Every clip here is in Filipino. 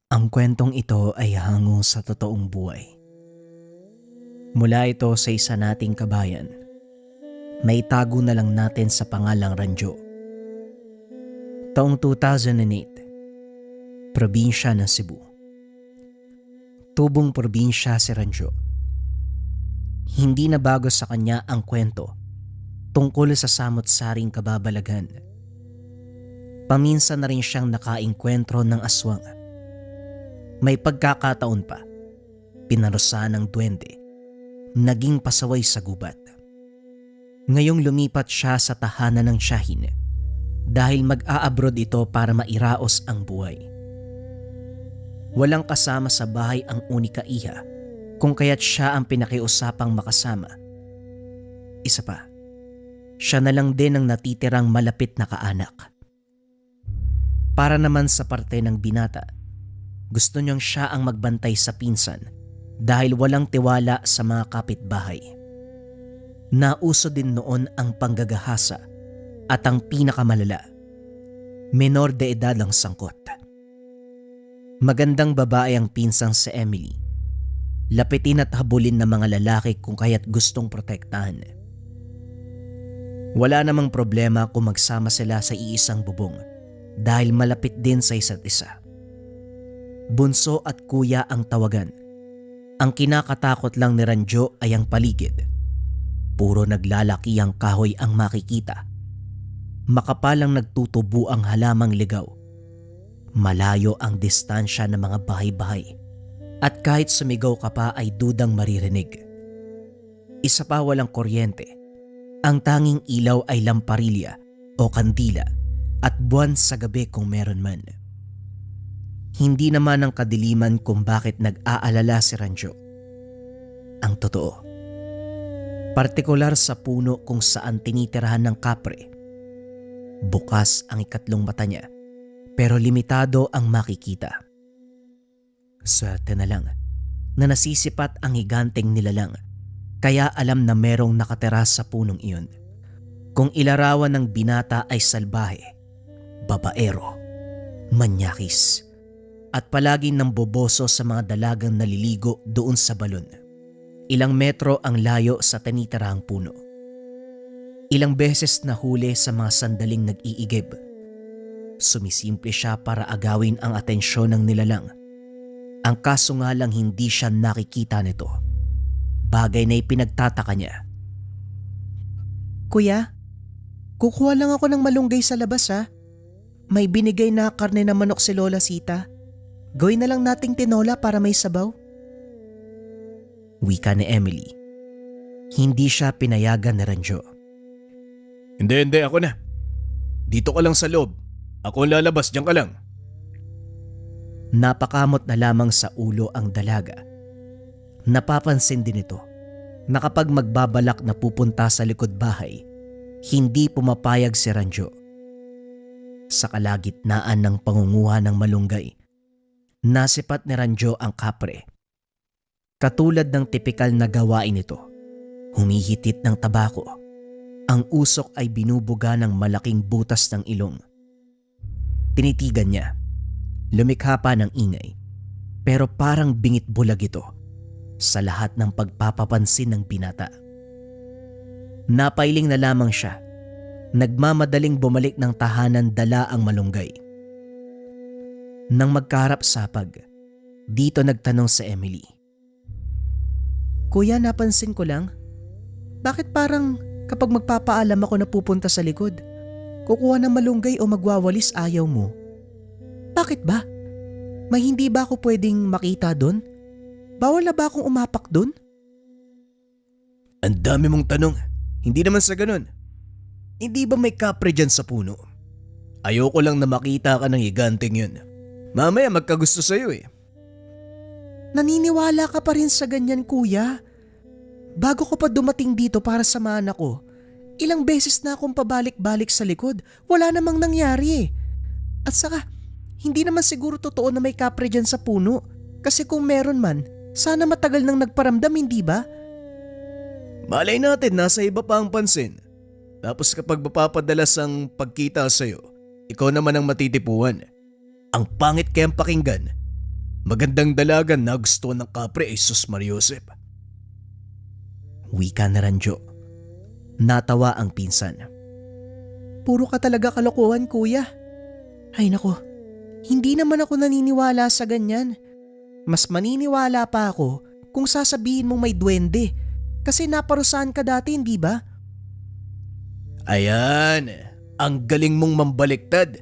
Ang kwentong ito ay hango sa totoong buhay. Mula ito sa isa nating kabayan. Naitago na lang natin sa pangalang Ranjo. Taong 2008, probinsya ng Cebu. Tubong probinsya si Ranjo. Hindi na bago sa kanya ang kwento tungkol sa samot-saring kababalaghan. Paminsan na rin siyang nakaengkwentro ng aswang. May pagkakataon pa, pinarusahan ng duwende, naging pasaway sa gubat. Ngayong lumipat siya sa tahanan ng tiyahin dahil mag-a-abroad ito para mairaos ang buhay. Walang kasama sa bahay ang unika iha kung kaya't siya ang pinakiusapang makasama. Isa pa, siya na lang din ang natitirang malapit na kaanak. Para naman sa parte ng binata, gusto niyang siya ang magbantay sa pinsan dahil walang tiwala sa mga kapitbahay. Nauso din noon ang panggagahasa at ang pinakamalala, menor de edad ang sangkot. Magandang babae ang pinsang si Emily. Lapitin at habulin ng mga lalaki kung kaya't gustong protektahan. Wala namang problema kung magsama sila sa iisang bubong dahil malapit din sa isa't isa. Bunso at kuya ang tawagan. Ang kinakatakot lang ni Ranjo ay ang paligid. Puro naglalaki ang kahoy ang makikita. Makapalang nagtutubo ang halamang ligaw. Malayo ang distansya ng mga bahay-bahay. At kahit sumigaw ka pa ay dudang maririnig. Isa pa walang kuryente. Ang tanging ilaw ay lamparilla o kandila at buwan sa gabi kung meron man. Hindi naman ang kadiliman kung bakit nag-aalala si Ranjo. Ang totoo, partikular sa puno kung saan tinitirahan ng kapre. Bukas ang ikatlong mata niya pero limitado ang makikita. Swerte na lang na nasisipat ang higanteng nilalang kaya alam na merong nakatira sa punong iyon. Kung ilarawan ng binata ay salbahe, babaero, manyakis, at palaging namboboso sa mga dalagang naliligo doon sa balon. Ilang metro ang layo sa tinitirahang puno. Ilang beses nahuli sa mga sandaling nag-iigib. Sumisimple siya para agawin ang atensyon ng nilalang. Ang kaso nga lang hindi siya nakikita nito. Bagay na ipinagtataka niya. Kuya, kukuha lang ako ng malunggay sa labas ha. May binigay na karne na manok si Lola Sita. Gawin na lang nating tinola para may sabaw. Wika ni Emily. Hindi siya pinayagan ni Ranjo. Hindi, ako na. Dito ka lang sa loob. Ako ang lalabas, diyan ka lang. Napakamot na lamang sa ulo ang dalaga. Napapansin din ito na kapag magbabalak na pupunta sa likod bahay, hindi pumapayag si Ranjo. Sa kalagitnaan ng pangunguha ng malunggay, nasipat ni Ranjo ang kapre. Katulad ng tipikal na gawain nito, humihitit ng tabako. Ang usok ay binubuga ng malaking butas ng ilong. Tinitigan niya. Lumikha pa ng ingay. Pero parang bingit bulag ito sa lahat ng pagpapapansin ng binata. Napailing na lamang siya. Nagmamadaling bumalik ng tahanan dala ang malunggay. Nang magkaharap-sapag, dito nagtanong si Emily. Kuya, napansin ko lang. Bakit parang kapag magpapaalam ako na pupunta sa likod, kukuha ng malunggay o magwawalis ayaw mo? Bakit ba? May hindi ba ako pwedeng makita doon? Bawal na ba akong umapak doon? Ang dami mong tanong. Hindi naman sa ganun. Hindi ba may kapre dyan sa puno? Ayoko lang na makita ka ng higanteng yun. Mamaya magkagusto sa'yo eh. Naniniwala ka pa rin sa ganyan, kuya. Bago ko pa dumating dito para samahan ako, ilang beses na akong pabalik-balik sa likod, wala namang nangyari eh. At saka, hindi naman siguro totoo na may kapre dyan sa puno. Kasi kung meron man, sana matagal nang nagparamdam, hindi ba? Malay natin nasa iba pa ang pansin. Tapos kapag mapapadalas ang pagkita sa'yo, ikaw naman ang matitipuan. Ang pangit kayang pakinggan. Magandang dalagan na gusto ng kapre ay sus Mariosep. Wika na Ranjo. Natawa ang pinsan. Puro ka talaga kalokohan, kuya. Ay nako, hindi naman ako naniniwala sa ganyan. Mas maniniwala pa ako kung sasabihin mong may duwende. Kasi naparusahan ka dati, hindi ba? Ayan, ang galing mong mambaliktad.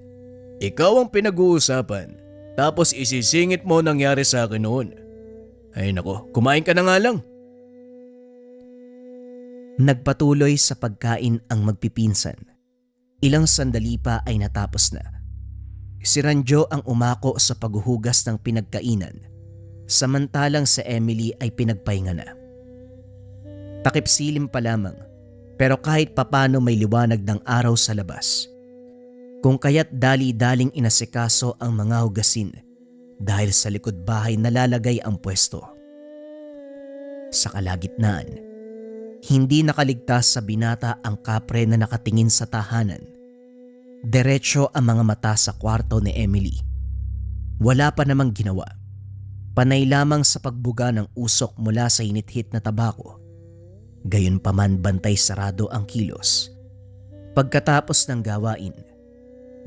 Ikaw ang pinag-uusapan, tapos isisingit mo nangyari sa akin noon. Ay nako, kumain ka na nga lang. Nagpatuloy sa pagkain ang magpipinsan. Ilang sandali pa ay natapos na. Si Ranjo ang umako sa paghuhugas ng pinagkainan, samantalang si Emily ay pinagpahinga na. Takip silim pa lamang, pero kahit papano may liwanag ng araw sa labas. Kung kaya't dali-daling inasikaso ang mga hugasin dahil sa likod bahay nalalagay ang pwesto. Sa kalagitnaan, hindi nakaligtas sa binata ang kapre na nakatingin sa tahanan. Diretso ang mga mata sa kwarto ni Emily. Wala pa namang ginawa. Panay lamang sa pagbuga ng usok mula sa hinithit na tabako. Gayunpaman bantay sarado ang kilos. Pagkatapos ng gawain,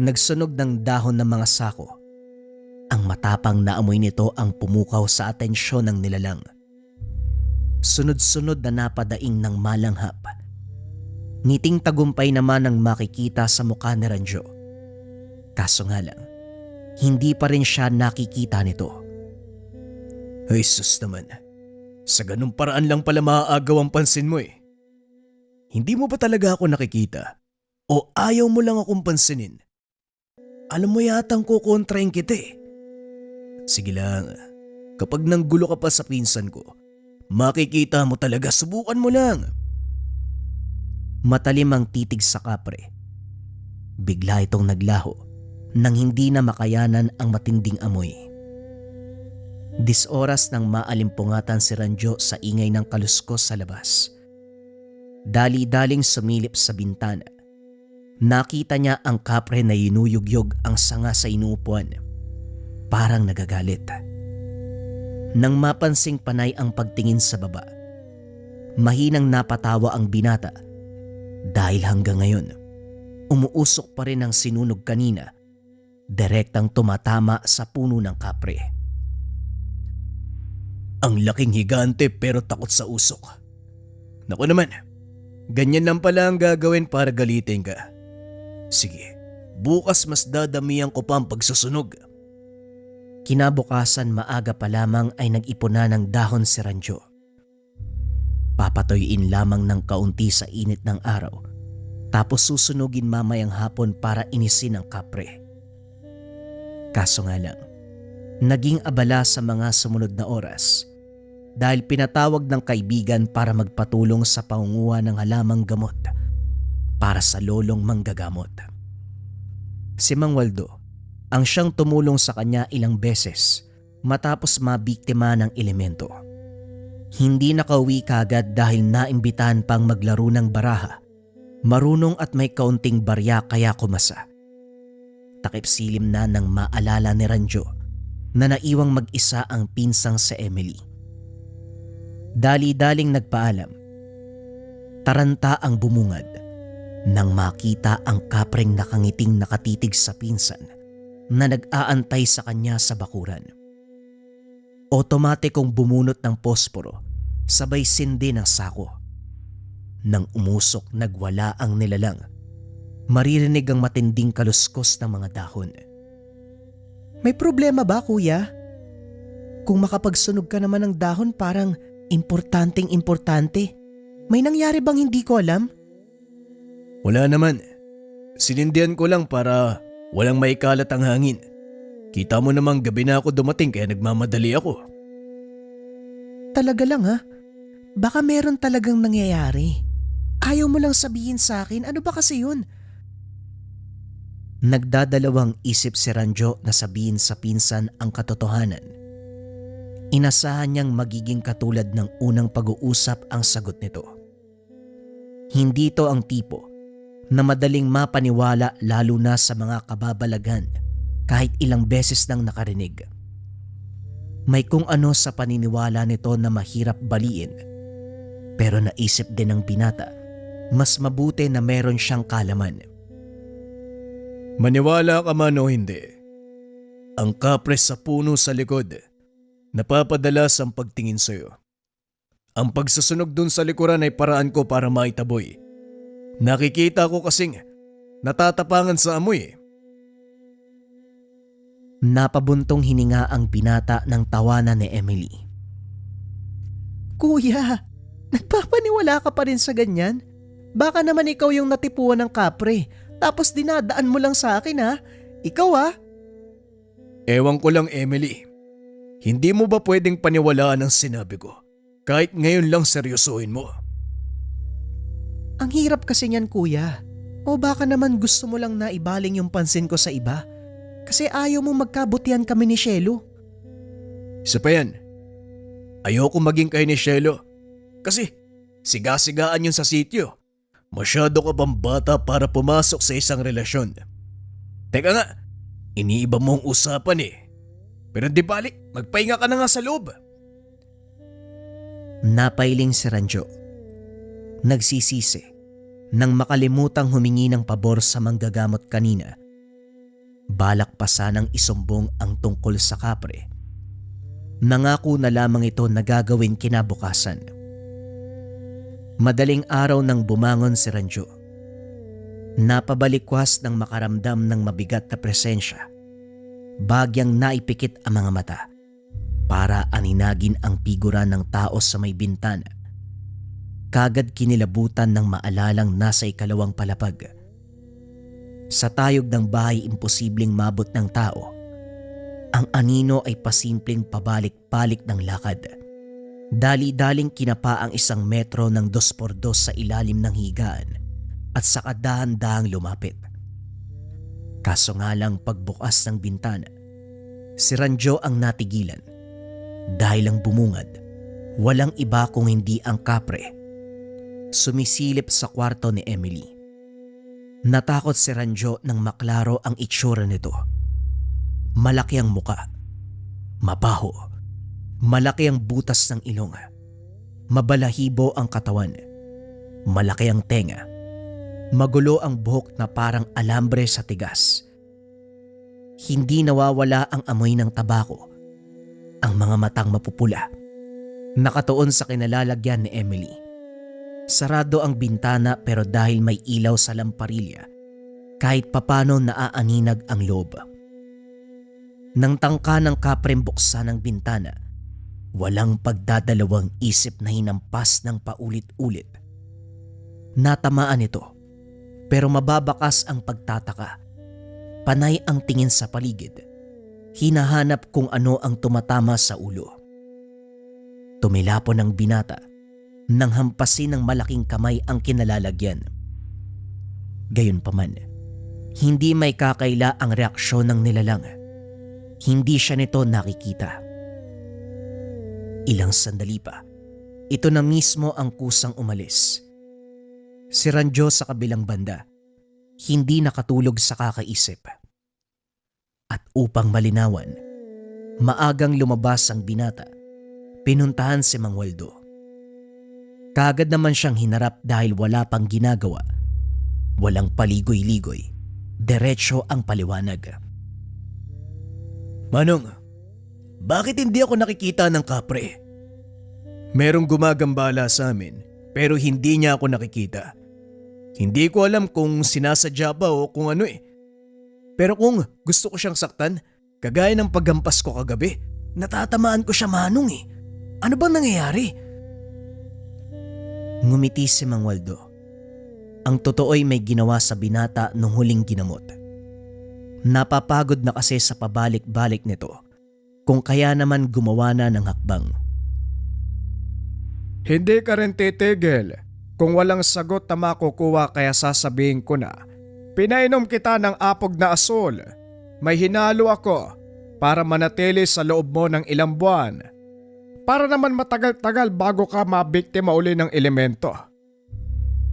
nagsunog ng dahon ng mga sako. Ang matapang na amoy nito ang pumukaw sa atensyon ng nilalang. Sunod-sunod na napadaing ng malanghap. Ngiting tagumpay naman ang makikita sa mukha ni Ranjo. Kaso nga lang, hindi pa rin siya nakikita nito. Ay sus naman, sa ganung paraan lang pala maaagaw ang pansin mo eh. Hindi mo ba talaga ako nakikita? O ayaw mo lang akong pansinin? Alam mo yatang kukontrahin kita eh. Sige lang, kapag nanggulo ka pa sa pinsan ko, makikita mo talaga, subukan mo lang. Matalim ang titig sa kapre. Bigla itong naglaho nang hindi na makayanan ang matinding amoy. Disoras nang maalimpungatan si Ranjo sa ingay ng kaluskos sa labas. Dali-daling sumilip sa bintana. Nakita niya ang kapre na yinuyugyog ang sanga sa inuupuan. Parang nagagalit. Nang mapansing panay ang pagtingin sa baba, mahinang napatawa ang binata dahil hanggang ngayon umuusok pa rin ang sinunog kanina, direktang tumatama sa puno ng kapre. Ang laking higante pero takot sa usok. Naku naman, ganyan lang pala ang gagawin para galitin ka. Sige, bukas mas dadamihan ko pa ang pagsusunog. Kinabukasan maaga pa lamang ay nag-ipon na ng dahon si Ranjo. Papatoyin lamang ng kaunti sa init ng araw, tapos susunugin mamayang hapon para inisin ang kapre. Kaso nga lang, naging abala sa mga sumunod na oras dahil pinatawag ng kaibigan para magpatulong sa pangunguha ng halamang gamot para sa lolong manggagamot. Si Mang Waldo ang siyang tumulong sa kanya ilang beses matapos mabiktima ng elemento. Hindi nakauwi kaagad dahil naimbitahan pang maglaro ng baraha. Marunong at may kaunting barya kaya kumasa. Takip silim na nang maalala ni Ranjo na naiwang mag-isa ang pinsang si Emily. Dali-daling nagpaalam. Taranta ang bumungad nang makita ang kapreng nakangiting nakatitig sa pinsan na nag-aantay sa kanya sa bakuran. Otomatikong bumunot ng posporo, sabay sindi ng sako. Nang umusok nagwala ang nilalang, maririnig ang matinding kaluskos ng mga dahon. May problema ba, kuya? Kung makapagsunog ka naman ng dahon parang importanteng-importante. May nangyari bang hindi ko alam? Wala naman. Sinindihan ko lang para walang maikalat ang hangin. Kita mo namang gabi na ako dumating kaya nagmamadali ako. Talaga lang ha? Baka meron talagang nangyayari. Ayaw mo lang sabihin sa akin, ano ba kasi yun? Nagdadalawang isip si Ranjo na sabihin sa pinsan ang katotohanan. Inasahan niyang magiging katulad ng unang pag-uusap ang sagot nito. Hindi to ang tipo na madaling mapaniwala lalo na sa mga kababalagan kahit ilang beses nang nakarinig. May kung ano sa paniniwala nito na mahirap baliin. Pero naisip din ng binata, mas mabuti na meron siyang kalaman. Maniwala ka man o hindi, ang kapre sa puno sa likod, napapadalas ang pagtingin sa'yo. Ang pagsusunog dun sa likuran ay paraan ko para maitaboy. Nakikita ko kasing natatapangan sa amoy. Napabuntong hininga ang binata ng tawanan ni Emily. Kuya, nagpapaniwala ka pa rin sa ganyan? Baka naman ikaw yung natipuan ng kapre, tapos dinadaan mo lang sa akin ha? Ikaw ha? Ewan ko lang, Emily. Hindi mo ba pwedeng paniwalaan ang sinabi ko? Kahit ngayon lang seryosohin mo. Ang hirap kasi niyan kuya. O baka naman gusto mo lang na ibaling yung pansin ko sa iba? Kasi ayaw mo magkabutihan kami ni Shelo. Isa pa yan. Ayoko maging kay ni Shelo. Kasi siga-sigaan yun sa sityo. Masyado ka bang bata para pumasok sa isang relasyon? Teka nga, iniiba mo ang usapan eh. Pero di balik, magpahinga ka na nga sa loob. Napailing si Ranjo. Nagsisisi nang makalimutang humingi ng pabor sa manggagamot kanina. Balak pa sanang isumbong ang tungkol sa kapre. Nangako na lamang ito na gagawin kinabukasan. Madaling araw nang bumangon si Ranjo. Napabalikwas nang makaramdam ng mabigat na presensya. Bagyang naipikit ang mga mata para aninagin ang figura ng tao sa may bintana. Kagad kinilabutan ng maalalang nasa ikalawang palapag. Sa tayog ng bahay imposibleng mabot ng tao. Ang anino ay pasimpleng pabalik-balik ng lakad. Dali-daling kinapa ang 1 metro ng 2x2 sa ilalim ng higaan at saka dahan-dahang lumapit. Kaso nga lang pagbukas ng bintana, si Ranjo ang natigilan. Dahil ang bumungad, walang iba kung hindi ang kapre. Sumisilip sa kwarto ni Emily. Natakot si Ranjo nang maklaro ang itsura nito. Malaki ang muka, mabaho, malaki ang butas ng ilong, mabalahibo ang katawan, malaki ang tenga, magulo ang buhok na parang alambre sa tigas. Hindi nawawala ang amoy ng tabako, ang mga matang mapupula, nakatuon sa kinalalagyan ni Emily. Sarado ang bintana pero dahil may ilaw sa lamparilla, kahit papano naaaninag ang loob. Nang tangka ng kaprem buksan ang bintana, walang pagdadalawang isip na hinampas ng paulit-ulit. Natamaan ito, pero mababakas ang pagtataka. Panay ang tingin sa paligid. Hinahanap kung ano ang tumatama sa ulo. Tumilapon ang binata nang hampasin ng malaking kamay ang kinalalagyan. Gayunpaman, hindi may kakaila ang reaksyon ng nilalang. Hindi siya nito nakikita. Ilang sandali pa, ito na mismo ang kusang umalis. Si Ranjo sa kabilang banda, hindi nakatulog sa kakaisip. At upang malinawan, maagang lumabas ang binata, pinuntahan si Mang Waldo. Kagad naman siyang hinarap dahil wala pang ginagawa. Walang paligoy-ligoy, diretso ang paliwanag. Manong, bakit hindi ako nakikita ng kapre? Merong gumagambala sa amin pero hindi niya ako nakikita. Hindi ko alam kung sinasadya ba o kung ano eh. Pero kung gusto ko siyang saktan, kagaya ng paghampas ko kagabi, natatamaan ko siya manong eh. Ano bang nangyayari? Ngumiti si Mang Waldo. Ang totoo'y may ginawa sa binata nung huling ginamot. Napapagod na kasi sa pabalik-balik nito, kung kaya naman gumawa na ng hakbang. Hindi ka rin titigil. Kung walang sagot na makukuha kaya sasabihin ko na, pinainom kita ng apog na asul. May hinalo ako para manatili sa loob mo ng ilang buwan. Para naman matagal-tagal bago ka mabiktima uli ng elemento.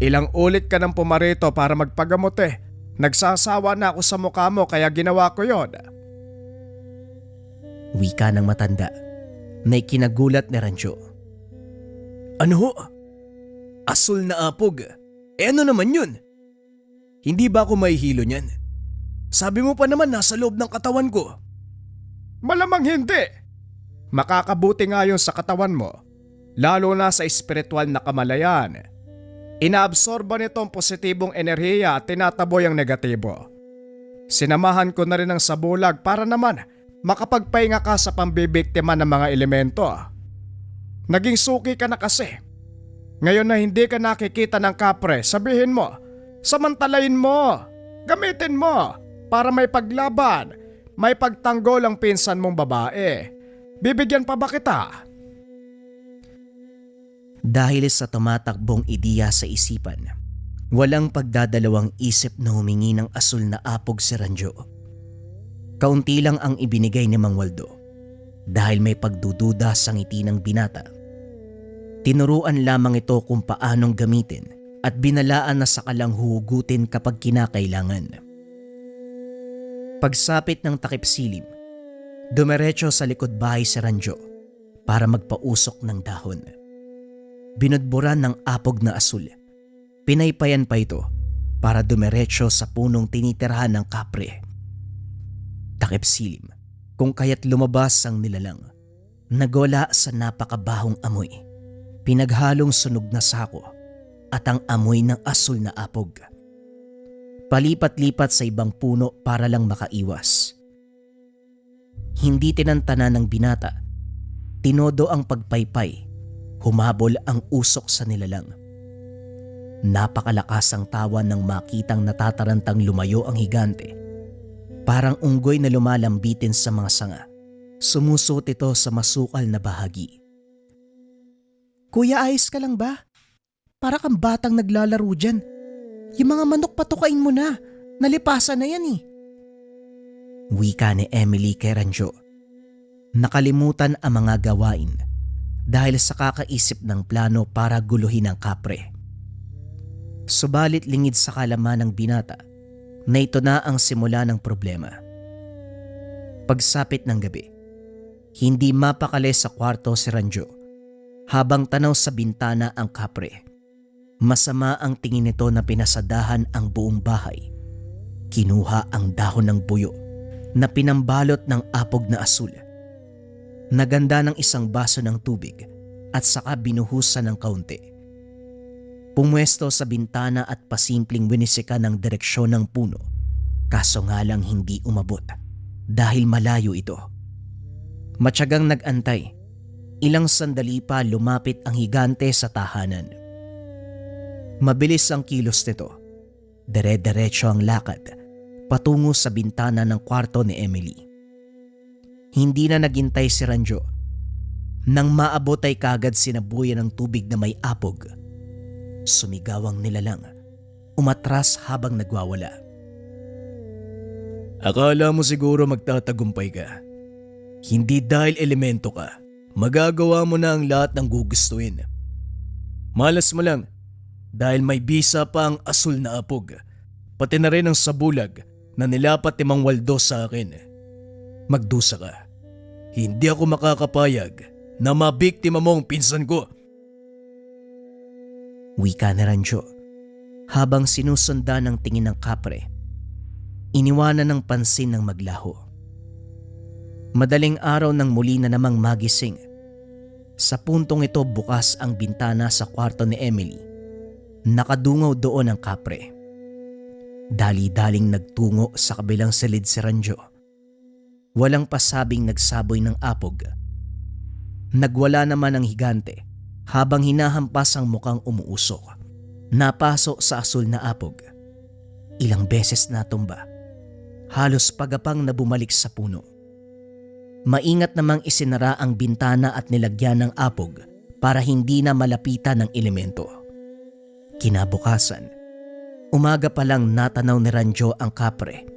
Ilang ulit ka nang pumarito para magpagamot eh. Nagsasawa na ako sa mukha mo kaya ginawa ko yon. Wika ng matanda na ikinagulat ni Ranjo. Ano ho? Asul na apog? Ano naman yun? Hindi ba ako mahihilo niyan? Sabi mo pa naman nasa loob ng katawan ko. Malamang hindi. Makakabuti nga yun sa katawan mo, lalo na sa espiritual na kamalayan. Inaabsorba nito ang positibong enerhiya at tinataboy ang negatibo. Sinamahan ko na rin ng sabulag para naman makapagpahinga ka sa pambibiktima ng mga elemento. Naging suki ka na kasi. Ngayon na hindi ka nakikita ng kapre, sabihin mo, samantalayin mo, gamitin mo para may paglaban, may pagtanggol ang pinsan mong babae. Bibigyan pa ba kita? Dahil sa tumatakbong ideya sa isipan, walang pagdadalawang isip na humingi ng asul na apog si Ranjo. Kaunti lang ang ibinigay ni Mang Waldo dahil may pagdududa sa ngiti ng binata. Tinuruan lamang ito kung paanong gamitin at binalaan na sakalang huhugutin kapag kinakailangan. Pagsapit ng takip silim, dumiretso sa likod bahay si Ranjo para magpausok ng dahon. Binudburan ng apog na asul. Pinaypayan pa ito para dumiretso sa punong tinitirahan ng kapre. Takip silim kung kaya't lumabas ang nilalang. Nagwala sa napakabahong amoy. Pinaghalong sunog na sako at ang amoy ng asul na apog. Palipat-lipat sa ibang puno para lang makaiwas. Hindi tinantana ng binata. Tinodo ang pagpaypay. Humabol ang usok sa nilalang. Napakalakas ang tawa nang makitang natatarantang lumayo ang higante. Parang unggoy na lumalambitin sa mga sanga. Sumusot ito sa masukal na bahagi. Kuya, ayos ka lang ba? Para kang batang naglalaro dyan. Yung mga manok patukain mo na. Nalipasan na yan eh. Wika ni Emily kay Ranjo. Nakalimutan ang mga gawain dahil sa kakaisip ng plano para guluhin ang kapre. Subalit lingid sa kalaman ng binata na ito na ang simula ng problema. Pagsapit ng gabi, hindi mapakali sa kwarto si Ranjo habang tanaw sa bintana ang kapre. Masama ang tingin nito na pinasadahan ang buong bahay. Kinuha ang dahon ng buyo na pinambalot ng apog na asul. Naganda ng isang baso ng tubig at saka binuhusan ng kaunti. Pumwesto sa bintana at pasimpleng winisika ng direksyon ng puno. Kaso nga lang hindi umabot dahil malayo ito. Matyagang nag-antay. Ilang sandali pa lumapit ang higante sa tahanan. Mabilis ang kilos nito. Dire-diretso ang lakad patungo sa bintana ng kwarto ni Emily. Hindi na naghintay si Ranjo. Nang maabot ay kagad sinabuyan ng tubig na may apog. Sumigaw ang nilalang. Umatras habang nagwawala. Akala mo siguro magtatagumpay ka. Hindi dahil elemento ka. Magagawa mo na ang lahat ng gugustuhin. Malas mo lang dahil may bisa pa ang asul na apog. Pati na rin ang sabulag na nilapat ni Mang Waldo sa akin. Magdusa ka. Hindi ako makakapayag na mabiktima mo ang pinsan ko. Wika ni Ranjo habang sinusundan ng tingin ng kapre. Iniwanan ng pansin ng maglaho. Madaling araw nang muli na namang magising. Sa puntong ito bukas ang bintana sa kwarto ni Emily. Nakadungaw doon ang kapre. Dali-daling nagtungo sa kabilang silid si Ranjo. Walang pasabing nagsaboy ng apog. Nagwala naman ang higante habang hinahampas ang mukhang umuusok. Napaso sa asul na apog. Ilang beses natumba. Halos pagapang na bumalik sa puno. Maingat namang isinara ang bintana at nilagyan ng apog para hindi na malapitan ng elemento. Kinabukasan, umaga pa lang natanaw ni Ranjo ang kapre.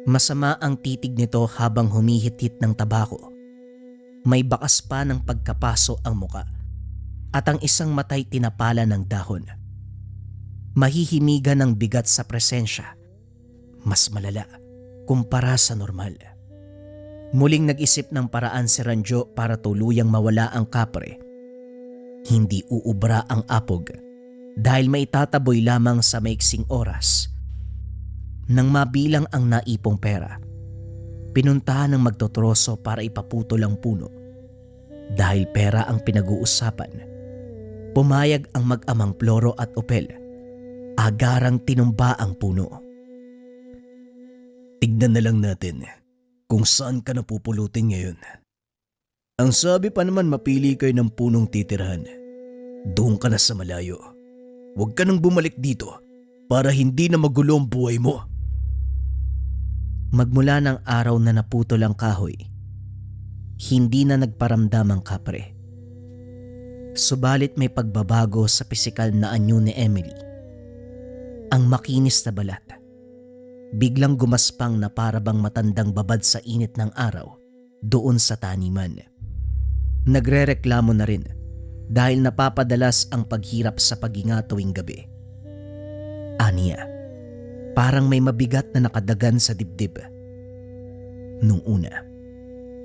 Masama ang titig nito habang humihit-hit ng tabako. May bakas pa ng pagkapaso ang muka at ang isang matay tinapala ng dahon. Mahihimigan ng bigat sa presensya. Mas malala kumpara sa normal. Muling nag-isip ng paraan si Ranjo para tuluyang mawala ang kapre. Hindi uubra ang apog dahil maitataboy lamang sa maiksing oras. Nang mabilang ang naipong pera, pinuntahan ng magtotroso para ipaputol ang puno. Dahil pera ang pinag-uusapan, pumayag ang mag-amang Ploro at Opel. Agarang tinumba ang puno. Tignan na lang natin kung saan ka napupulutin ngayon. Ang sabi pa naman mapili kayo ng punong titirahan. Doon ka na sa malayo. Huwag ka nang bumalik dito para hindi na magulo ang buhay mo. Magmula ng araw na naputol ang kahoy, hindi na nagparamdam ang kapre. Subalit may pagbabago sa pisikal na anyo ni Emily. Ang makinis na balat, biglang gumaspang na parabang matandang babad sa init ng araw doon sa taniman. Nagrereklamo na rin dahil napapadalas ang paghirap sa paghinga tuwing gabi. Aniya, parang may mabigat na nakadagan sa dibdib. Nung una,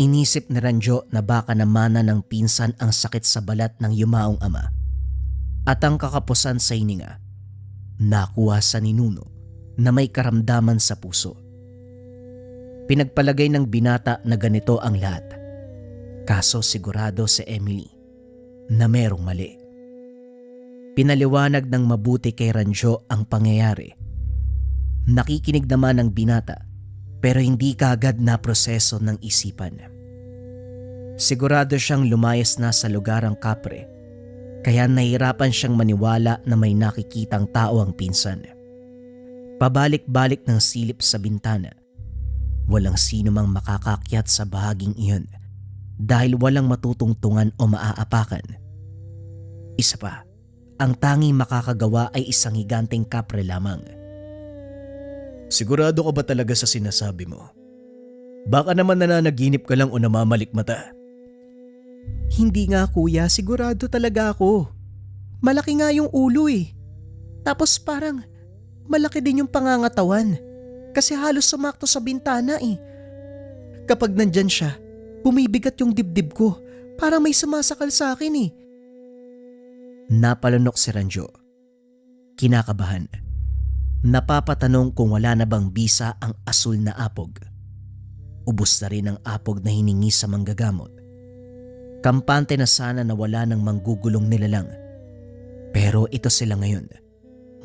inisip ni Ranjo na baka namana ng pinsan ang sakit sa balat ng yumaong ama at ang kakapusan sa hininga nakuha sa ninuno na may karamdaman sa puso. Pinagpalagay ng binata na ganito ang lahat. Kaso sigurado si Emily na merong mali. Pinaliwanag ng mabuti kay Ranjo ang pangyayari. Nakikinig naman ang binata pero hindi kaagad na proseso ng isipan. Sigurado siyang lumayas na sa lugar ang kapre kaya nahirapan siyang maniwala na may nakikitang tao ang pinsan. Pabalik-balik ng silip sa bintana. Walang sino mang makakakyat sa bahaging iyon dahil walang matutungtungan o maaapakan. Isa pa, ang tanging makakagawa ay isang higanteng kapre lamang. Sigurado ka ba talaga sa sinasabi mo? Baka naman nananaginip ka lang o namamalikmata. Hindi nga kuya, sigurado talaga ako. Malaki nga yung ulo eh. Tapos parang malaki din yung pangangatawan kasi halos sumakto sa bintana eh. Kapag nandyan siya, bumibigat yung dibdib ko para may sumasakal sa akin eh. Napalunok si Ranjo. Kinakabahan. Napapatanong kung wala na bang bisa ang asul na apog. Ubus na rin ang apog na hiningi sa manggagamot. Kampante na sana na wala ng manggugulong nilalang. Pero ito sila ngayon.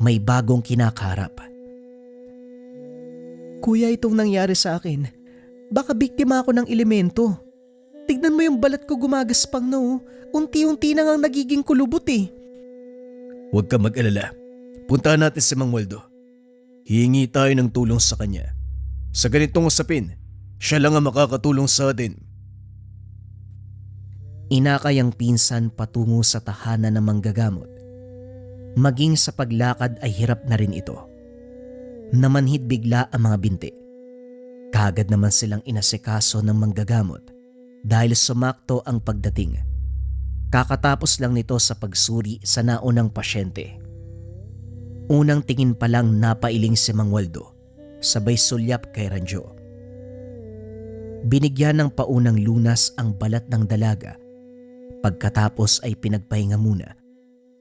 May bagong kinakaharap. Kuya, itong nangyari sa akin. Baka biktima ako ng elemento. Tignan mo yung balat ko gumagaspang na oh. Unti-unti na ngang nagiging kulubot eh. Huwag ka mag-alala. Puntahan natin si Mang Waldo. Hihingi tayo ng tulong sa kanya. Sa ganitong usapin, siya lang ang makakatulong sa atin. Inakay ang pinsan patungo sa tahanan ng manggagamot. Maging sa paglakad ay hirap na rin ito. Namanhid bigla ang mga binti. Kaagad naman silang inasikaso ng manggagamot dahil sumakto ang pagdating. Kakatapos lang nito sa pagsuri sa naunang pasyente. Unang tingin pa lang napailing si Mang Waldo, sabay sulyap kay Ranjo. Binigyan ng paunang lunas ang balat ng dalaga. Pagkatapos ay pinagpahinga muna.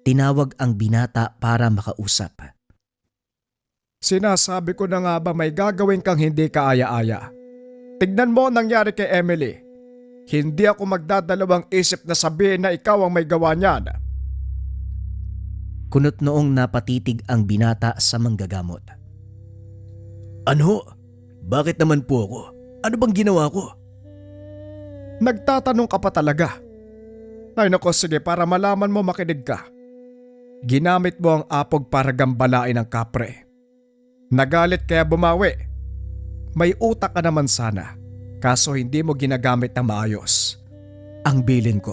Tinawag ang binata para makausap. Sinasabi ko na nga ba may gagawin kang hindi kaaya-aya? Tignan mo ang nangyari kay Emily. Hindi ako magdadalawang isip na sabihin na ikaw ang may gawa niyan. Kunot noong napatitig ang binata sa manggagamot. Ano? Bakit naman po ako? Ano bang ginawa ko? Nagtatanong ka pa talaga. Ay nako, sige, para malaman mo, makinig ka. Ginamit mo ang apog para gambalain ang kapre. Nagalit kaya bumawi. May utak ka naman sana, kaso hindi mo ginagamit na maayos. Ang bilin ko,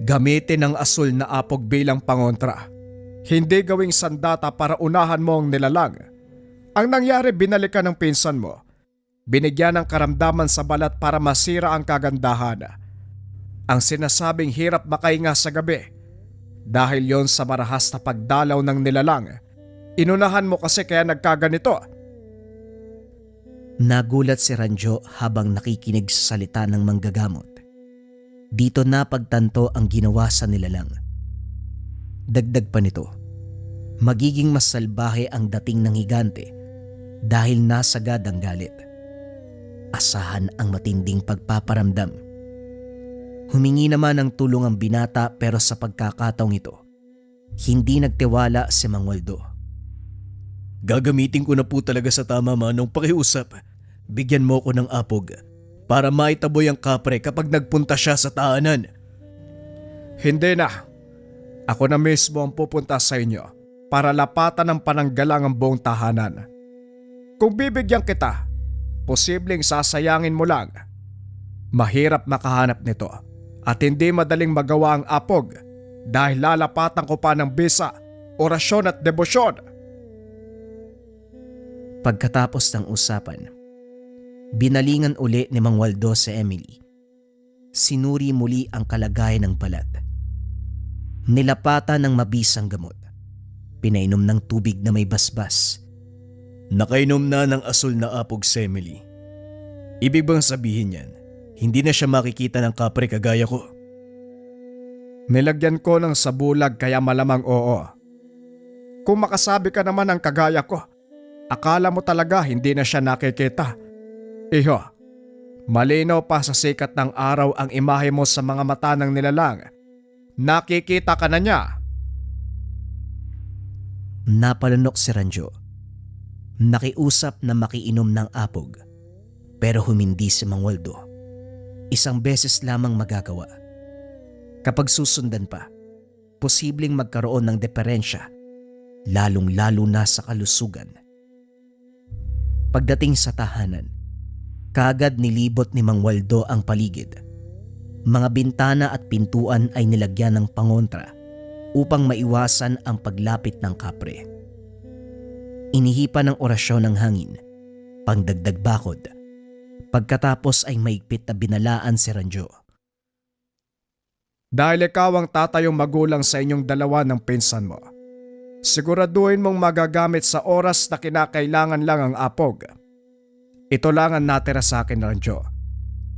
gamitin ang asul na apog bilang pangontra. Hindi gawing sandata para unahan mo ang nilalang. Ang nangyari, binalikan ng pinsan mo. Binigyan ng karamdaman sa balat para masira ang kagandahan. Ang sinasabing hirap makahinga sa gabi. Dahil yon sa marahas na pagdalaw ng nilalang. Inunahan mo kasi kaya nagkaganito. Nagulat si Ranjo habang nakikinig sa salita ng manggagamot. Dito napagtanto ang ginawa sa nilalang. Dagdag pa nito, magiging mas salbahe ang dating ng higante dahil nasagad ang galit. Asahan ang matinding pagpaparamdam. Humingi naman ng tulong ang binata pero sa pagkakataong ito, hindi nagtiwala si Mang Waldo. Gagamitin ko na po talaga sa tama manong pakiusap. Bigyan mo ko ng apog para maitaboy ang kapre kapag nagpunta siya sa tahanan. Hindi na. Ako na mismo ang pupunta sa inyo para lapatan ng pananggalang ang buong tahanan. Kung bibigyan kita, posibleng sasayangin mo lang. Mahirap makahanap nito at hindi madaling magawa ang apog dahil lalapatan ko pa ng bisa, orasyon at debosyon. Pagkatapos ng usapan, binalingan uli ni Mang Waldo si Emily. Sinuri muli ang kalagayan ng balat. Nilapatan ng mabisang gamot. Pinainom ng tubig na may basbas. Nakainom na ng asul na apog si Emily. Ibig bang sabihin yan, hindi na siya makikita ng kapre kagaya ko? Nilagyan ko ng sabulag kaya malamang oo. Kung makasabi ka naman ng kagaya ko, akala mo talaga hindi na siya nakikita. Iho, malinaw pa sa sikat ng araw ang imahe mo sa mga mata ng nilalang. Nakikita ka na niya. Napalunok si Ranjo. Nakiusap na makiinom ng apog pero humindi si Mang Waldo. Isang beses lamang magagawa. Kapag susundan pa, posibleng magkaroon ng diferensya, lalong-lalo na sa kalusugan. Pagdating sa tahanan, kaagad nilibot ni Mang Waldo ang paligid. Mga bintana at pintuan ay nilagyan ng pangontra upang maiwasan ang paglapit ng kapre. Inihipan ng orasyon ng hangin, pangdagdag bakod. Pagkatapos ay maigpit na binalaan si Ranjo. Dahil ikaw ang tatayong magulang sa inyong dalawa ng pinsan mo, siguraduhin mong magagamit sa oras na kinakailangan lang ang apog. Ito lang ang natira sa akin, Ranjo.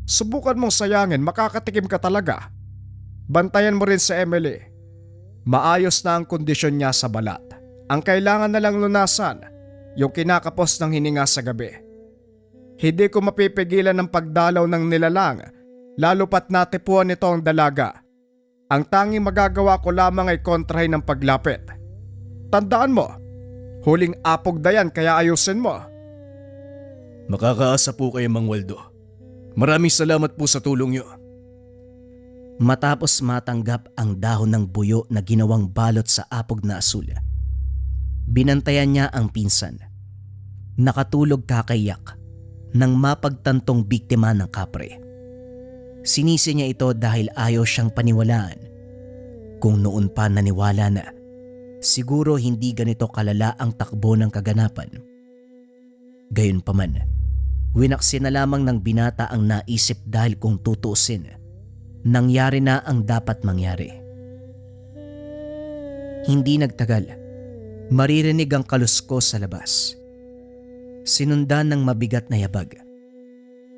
Subukan mong sayangin, makakatikim ka talaga. Bantayan mo rin si Emily. Maayos na ang kondisyon niya sa balat. Ang kailangan na lang lunasan, yung kinakapos ng hininga sa gabi. Hindi ko mapipigilan ng pagdalaw ng nilalang, lalo pat natipuan nito ang dalaga. Ang tanging magagawa ko lamang ay kontrahin ng paglapit. Tandaan mo, huling apog na yan kaya ayusin mo. Makakaasa po kayo, Mang Waldo. Maraming salamat po sa tulong niyo. Matapos matanggap ang dahon ng buyo na ginawang balot sa apog na asul, binantayan niya ang pinsan. Nakatulog kakayak nang mapagtantong biktima ng kapre. Sinisi niya ito dahil ayaw siyang paniwalaan. Kung noon pa naniwala na, siguro hindi ganito kalala ang takbo ng kaganapan. Gayunpaman, winaksin na lamang ng binata ang naisip dahil kung tutuusin, nangyari na ang dapat mangyari. Hindi nagtagal, maririnig ang kaluskos sa labas. Sinundan ng mabigat na yabag.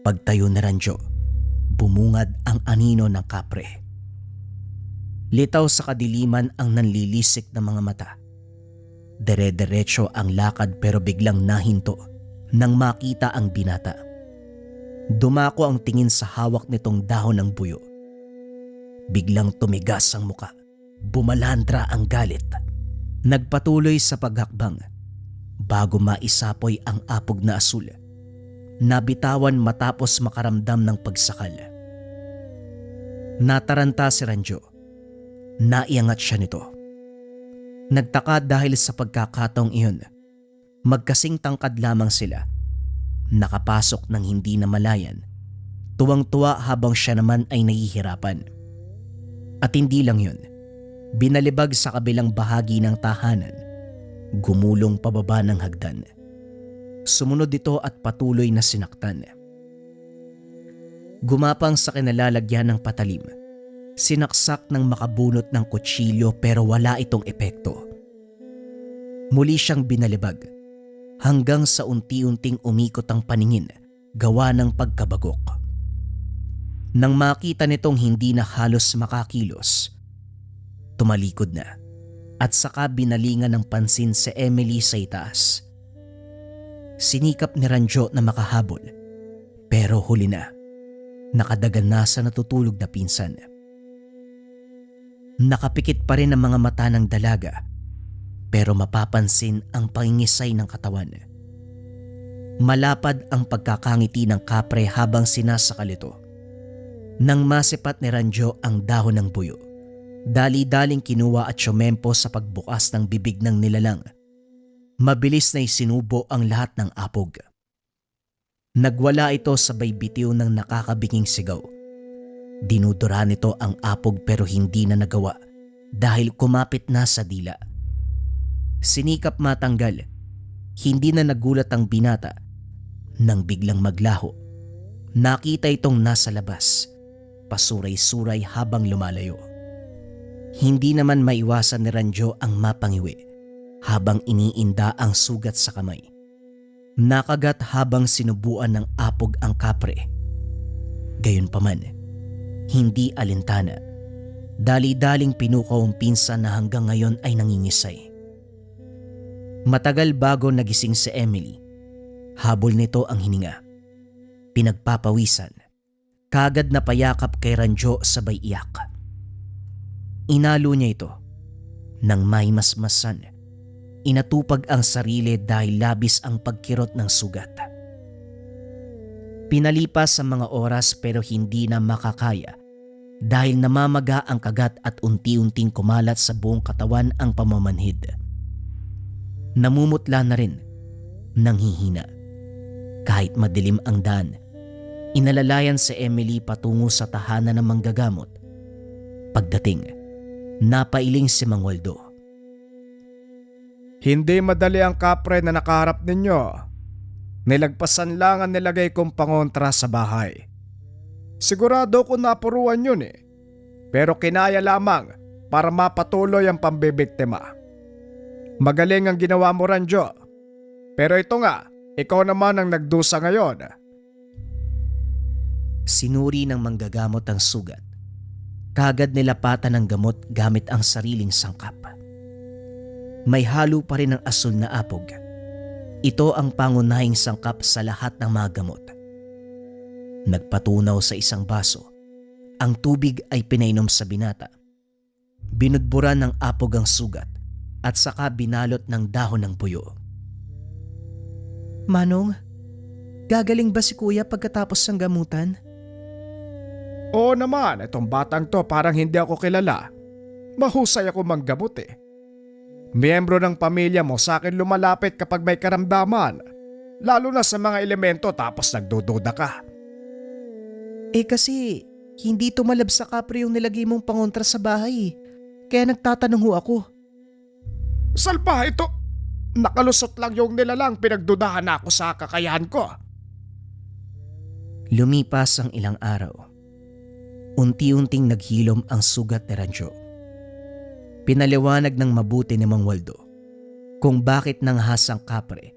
Pagtayo na Ranjo, bumungad ang anino ng kapre. Litaw sa kadiliman ang nanlilisik na mga mata. Dere-derecho ang lakad pero biglang nahinto nang makita ang binata. Dumako ang tingin sa hawak nitong dahon ng buyo. Biglang tumigas ang muka. Bumalandra ang galit. Nagpatuloy sa paghakbang bago maisapoy ang apog na asul. Nabitawan matapos makaramdam ng pagsakal. Nataranta si Ranjo. Naiangat siya nito. Nagtaka dahil sa pagkakataong iyon. Magkasing tangkad lamang sila. Nakapasok ng hindi namalayan. Tuwang-tuwa habang siya naman ay nahihirapan. At hindi lang yun. Binalibag sa kabilang bahagi ng tahanan. Gumulong pababa ng hagdan. Sumunod ito at patuloy na sinaktan. Gumapang sa kinalalagyan ng patalim. Sinaksak ng makabunot ng kutsilyo pero wala itong epekto. Muli siyang binalibag. hanggang sa unti-unting umikot ang paningin gawa ng pagkabagok. Nang makita nitong hindi na halos makakilos, tumalikod na at saka binalingan ng pansin si Emily sa itaas. Sinikap ni Ranjo na makahabol pero huli na. Nakadagan na sa natutulog na pinsan. Nakapikit pa rin ang mga mata ng dalaga pero mapapansin ang pangingisay ng katawan. Malapad ang pagkakangiti ng kapre habang sinasakal ito. Nang masipat ni Ranjo ang dahon ng buyo, dali-daling kinuha at syumempo sa pagbukas ng bibig ng nilalang. Mabilis na isinubo ang lahat ng apog. Nagwala ito sabay bitiw ng nakakabinging sigaw. Dinudura nito ang apog pero hindi na nagawa dahil kumapit na sa dila. Sinikap matanggal, hindi na nagulat ang binata nang biglang maglaho. Nakita itong nasa labas, pasuray-suray habang lumalayo. Hindi naman maiwasan ni Ranjo ang mapangiwi habang iniinda ang sugat sa kamay. Nakagat habang sinubuan ng apog ang kapre. Gayunpaman, hindi alintana. Dali-daling pinukaw ang pinsan na hanggang ngayon ay nangingisay. Matagal bago nagising si Emily. Habol nito ang hininga. Pinagpapawisan. Kagad na payakap kay Ranjo sabay iyak. Inalo niya ito. Nang may masmasan, inatupag ang sarili dahil labis ang pagkirot ng sugat. Pinalipas ang mga oras pero hindi na makakaya dahil namamaga ang kagat at unti-unting kumalat sa buong katawan ang pamamanhid. Namumutla na rin, nanghihina. Kahit madilim ang daan, inalalayan si Emily patungo sa tahanan ng manggagamot. Pagdating, napailing si Mang Waldo. Hindi madali ang kapre na nakaharap ninyo. Nilagpasan lang ang nilagay kong pangontra sa bahay. Sigurado ko napuruan yun eh. Pero kinaya lamang para mapatuloy ang pambibiktima. Magaling ang ginawa mo, Ranjo. Pero ito nga, ikaw naman ang nagdusa ngayon. Sinuri ng manggagamot ang sugat. Kagad nilapatan ng gamot gamit ang sariling sangkap. May halo pa rin ng asul na apog. Ito ang pangunahing sangkap sa lahat ng mga gamot. Nagpatunaw sa isang baso. Ang tubig ay pinainom sa binata. Binudburan ng apog ang sugat at saka binalot ng dahon ng buyo. Manong, gagaling ba si kuya pagkatapos ng gamutan? Oo naman, itong batang to parang hindi ako kilala. Mahusay ako manggamot eh. Miyembro ng pamilya mo sa akin lumalapit kapag may karamdaman. Lalo na sa mga elemento tapos nagdududa ka. Eh kasi, hindi tumalab sa kapre yung nilagay mong pangontra sa bahay. Kaya nagtatanong ho ako. Salpa ito! Nakalusot lang yung nilalang pinagdudahan ako sa kakayahan ko. Lumipas ang ilang araw. Unti-unting naghilom ang sugat ni Ranjo. Pinaliwanag ng mabuti ni Mang Waldo kung bakit nanghas ang kapre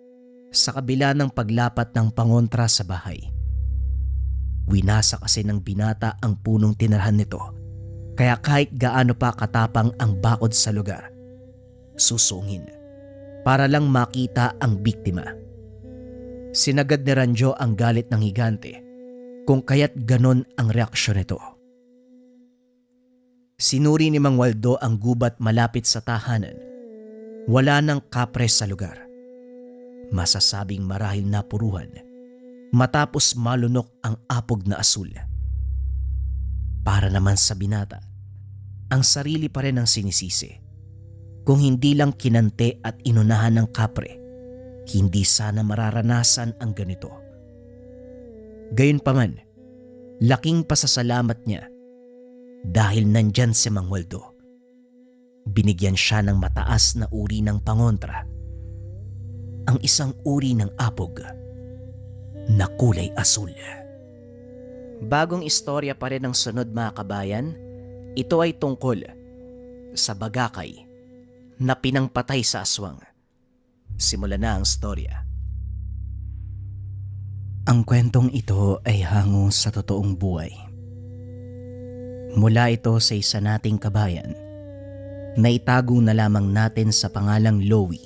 sa kabila ng paglapat ng pangontra sa bahay. Winasa kasi ng binata ang punong tinirhan nito, kaya kahit gaano pa katapang ang bakod sa lugar, susungin para lang makita ang biktima. Sinagad ni Ranjo ang galit ng higante kung kaya't ganon ang reaksyon nito. Sinuri ni Mang Waldo ang gubat malapit sa tahanan. Wala nang kapre sa lugar. Masasabing marahil napuruhan matapos malunok ang apog na asul. Para naman sa binata, ang sarili pa rin ang sinisisi. Kung hindi lang kinante at inunahan ng kapre, hindi sana mararanasan ang ganito. Gayunpaman, laking pasasalamat niya dahil nandyan si Mang Waldo. Binigyan siya ng mataas na uri ng pangontra. Ang isang uri ng apog na kulay asul. Bagong istorya pa rin ang sunod mga kabayan. Ito ay tungkol sa bagakay na pinangpatay sa aswang. Simulan na ang storya. Ang kwentong ito ay hango sa totoong buhay. Mula ito sa isa nating kabayan na itago na lamang natin sa pangalang Lowy.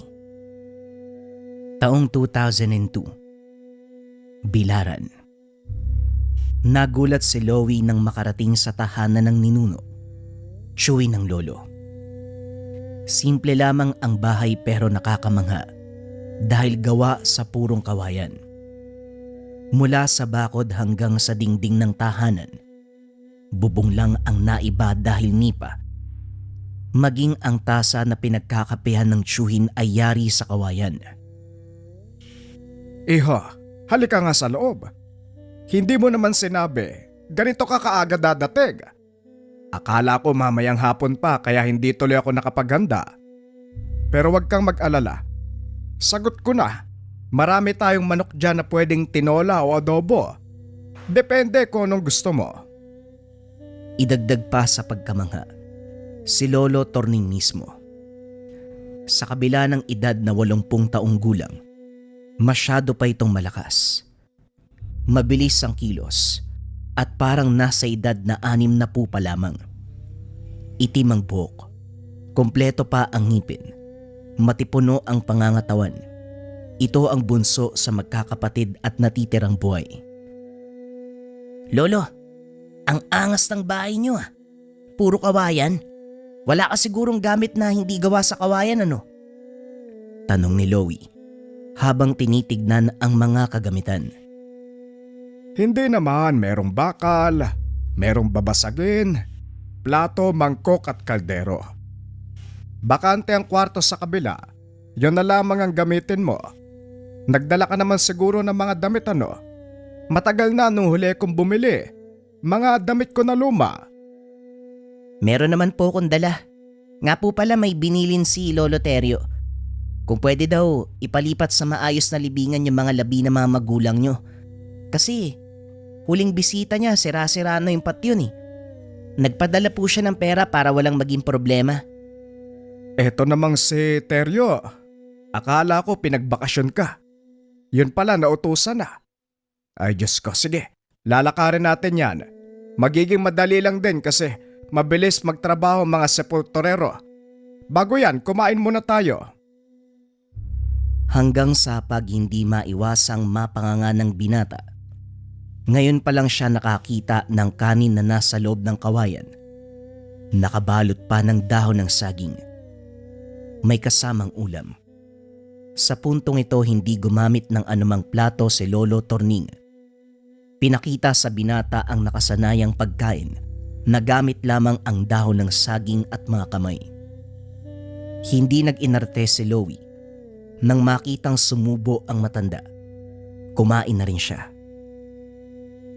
Taong 2002, Bilaran. Nagulat si Lowy nang makarating sa tahanan ng ninuno, tiyuhin ng lolo. Simple lamang ang bahay pero nakakamangha dahil gawa sa purong kawayan. Mula sa bakod hanggang sa dingding ng tahanan, bubong lang ang naiba dahil nipa. Maging ang tasa na pinagkakapehan ng tiyuhin ay yari sa kawayan. Iho, halika nga sa loob. Hindi mo naman sinabi, ganito ka kaaga dadating. Akala ko mamayang hapon pa kaya hindi tuloy ako nakapaghanda. Pero wag kang mag-alala. Sagot ko na, marami tayong manok dyan na pwedeng tinola o adobo. Depende kung anong gusto mo. Idagdag pa sa pagkamangha, si Lolo Torning mismo. Sa kabila ng edad na 80 taong gulang, masyado pa itong malakas. Mabilis ang kilos at parang nasa edad na 60 pa lamang. Itim ang buhok, kompleto pa ang ngipin, matipuno ang pangangatawan. Ito ang bunso sa magkakapatid at natitirang buhay. Lolo, ang angas ng bahay niyo ah. Puro kawayan. Wala ka sigurong gamit na hindi gawa sa kawayan ano? Tanong ni Lowy habang tinitignan ang mga kagamitan. Hindi naman, merong bakal, merong babasagin, plato, mangkok at kaldero. Bakante ang kwarto sa kabila, yun na lamang ang gamitin mo. Nagdala ka naman siguro ng mga damit ano? Matagal na nung huli kong bumili, mga damit ko na luma. Meron naman po akong dala. Nga po pala may binilin si Lolo Terio. Kung pwede daw, ipalipat sa maayos na libingan yung mga labi ng mga magulang nyo. Kasi huling bisita niya, sira-sira na yung patyon eh. Nagpadala po siya ng pera para walang maging problema. Eto namang si Terio. Akala ko pinagbakasyon ka. Yun pala nautusan na. Ay Diyos ko, sige. Lalakarin natin yan. Magiging madali lang din kasi mabilis magtrabaho mga sepulturero. Bago yan, kumain muna tayo. Hanggang sa pag hindi maiwasang mapanganga ng binata. Ngayon pa lang siya nakakita ng kanin na nasa loob ng kawayan. Nakabalot pa ng dahon ng saging. May kasamang ulam. Sa puntong ito hindi gumamit ng anumang plato si Lolo Torning. Pinakita sa binata ang nakasanayang pagkain na gamit lamang ang dahon ng saging at mga kamay. Hindi nag-inarte si Lowy nang makitang sumubo ang matanda. Kumain na rin siya.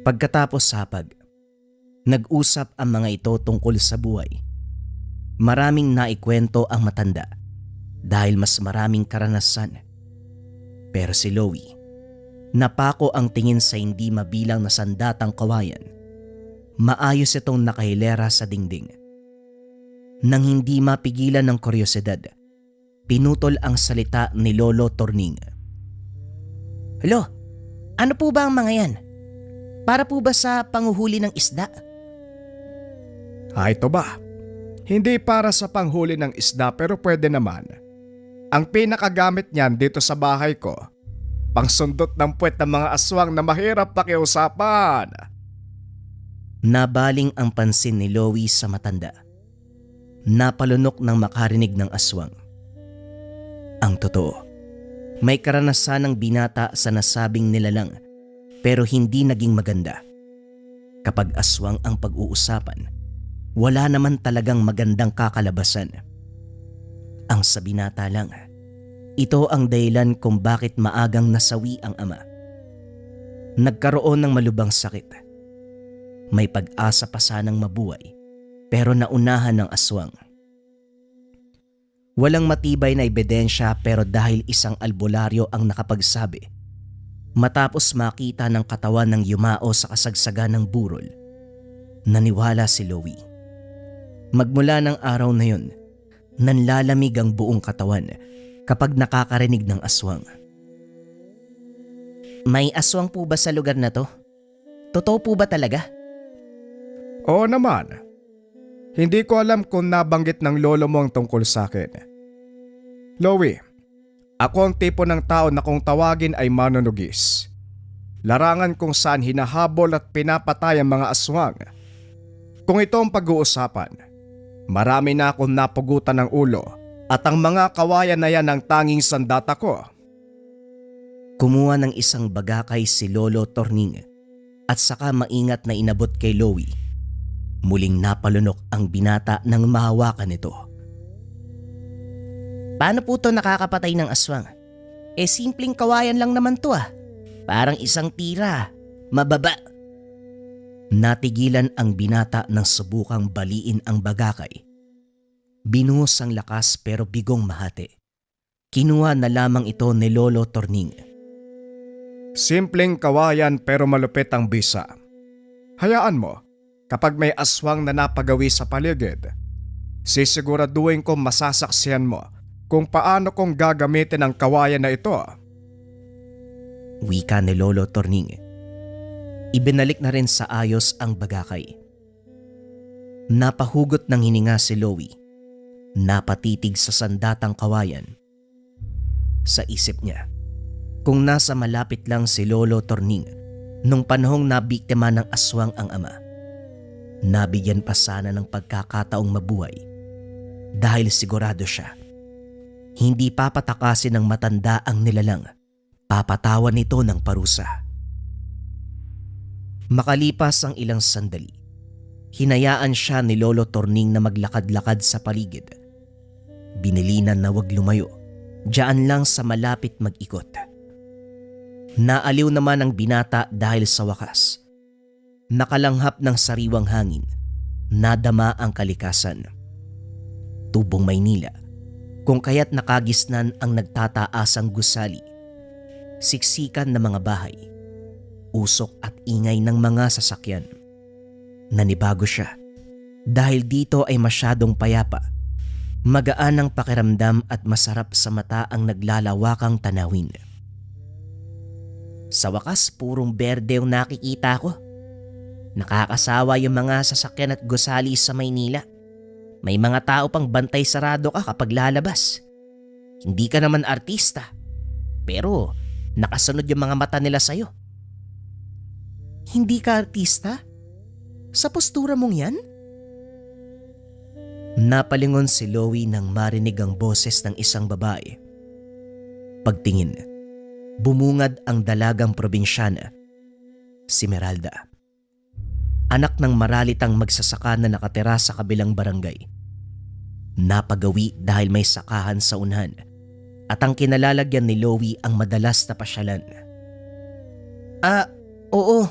Pagkatapos hapag, nag-usap ang mga ito tungkol sa buhay. Maraming naikwento ang matanda dahil mas maraming karanasan. Pero si Lowy, napako ang tingin sa hindi mabilang na sandatang kawayan. Maayos itong nakahilera sa dingding. Nang hindi mapigilan ng kuryosidad, pinutol ang salita ni Lolo Torning. Hello, ano po ba ang mga yan? Para po ba sa panguhuli ng isda? Ito ba? Hindi para sa panghuli ng isda pero pwede naman. Ang pinakagamit niyan dito sa bahay ko, pangsundot ng puwet ng mga aswang na mahirap pakiusapan. Nabaling ang pansin ni Lowy sa matanda. Napalunok ng makarinig ng aswang. Ang totoo, may karanasan ng binata sa nasabing nilalang pero hindi naging maganda. Kapag aswang ang pag-uusapan, wala naman talagang magandang kakalabasan. Ang sa binata lang, ito ang dahilan kung bakit maagang nasawi ang ama. Nagkaroon ng malubhang sakit. May pag-asa pa sanang mabuhay pero naunahan ng aswang. Walang matibay na ebidensya pero dahil isang albularyo ang nakapagsabi, matapos makita ng katawan ng yumao sa kasagsagan ng burol, naniwala si Lowy. Magmula ng araw na yun, nanlalamig ang buong katawan kapag nakakarinig ng aswang. May aswang po ba sa lugar na to? Totoo po ba talaga? Oo naman. Hindi ko alam kung nabanggit ng lolo mo ang tungkol sa akin. Loie, ako ang tipo ng tao na kung tawagin ay manunugis. Larangan kung saan hinahabol at pinapatay ang mga aswang. Kung ito ang pag-uusapan, marami na akong napugutan ng ulo at ang mga kawayan na yan ang tanging sandata ko. Kumuha ng isang bagakay si Lolo Torning at saka maingat na inabot kay Loie. Muling napalunok ang binata nang mahawakan nito. Paano po to nakakapatay ng aswang? Simpleng kawayan lang naman to ah. Parang isang tira. Mababa. Natigilan ang binata nang subukang baliin ang bagakay. Binuhos ang lakas pero bigong mahate. Kinuha na lamang ito ni Lolo Torning. Simpleng kawayan pero malupit ang bisa. Hayaan mo, kapag may aswang na napagawi sa paligid, sisiguraduhin ko masasaksihan mo kung paano kong gagamitin ang kawayan na ito. Wika ni Lolo Torning. Ibinalik na rin sa ayos ang bagakay. Napahugot ng hininga si Loie. Napatitig sa sandatang kawayan. Sa isip niya, kung nasa malapit lang si Lolo Torning nung panahong nabiktima ng aswang ang ama, nabigyan pa sana ng pagkakataong mabuhay dahil sigurado siya. Hindi papatakasin ng matanda ang nilalang, papatawan nito ng parusa. Makalipas ang ilang sandali, hinayaan siya ni Lolo Torning na maglakad-lakad sa paligid. Binilinan na wag lumayo, diyan lang sa malapit mag-ikot. Naaliw naman ang binata dahil sa wakas. Nakalanghap ng sariwang hangin, nadama ang kalikasan. Tubong Maynila, kung kaya't nakagisnan ang nagtataasang gusali, siksikan ng mga bahay, usok at ingay ng mga sasakyan. Nanibago siya dahil dito ay masyadong payapa, magaan ang pakiramdam at masarap sa mata ang naglalawakang tanawin. Sa wakas, purong berde ang nakikita ko. Nakakasawa yung mga sasakyan at gusali sa Maynila. May mga tao pang bantay sarado ka kapag lalabas. Hindi ka naman artista, pero nakasunod yung mga mata nila sa'yo. Hindi ka artista? Sa postura mong yan? Napalingon si Loie nang marinig ang boses ng isang babae. Pagtingin, bumungad ang dalagang probinsyana, si Meralda. Anak ng maralitang magsasaka na nakatira sa kabilang barangay. Napagawi dahil may sakahan sa unahan at ang kinalalagyan ni Loie ang madalas na pasyalan. Oo,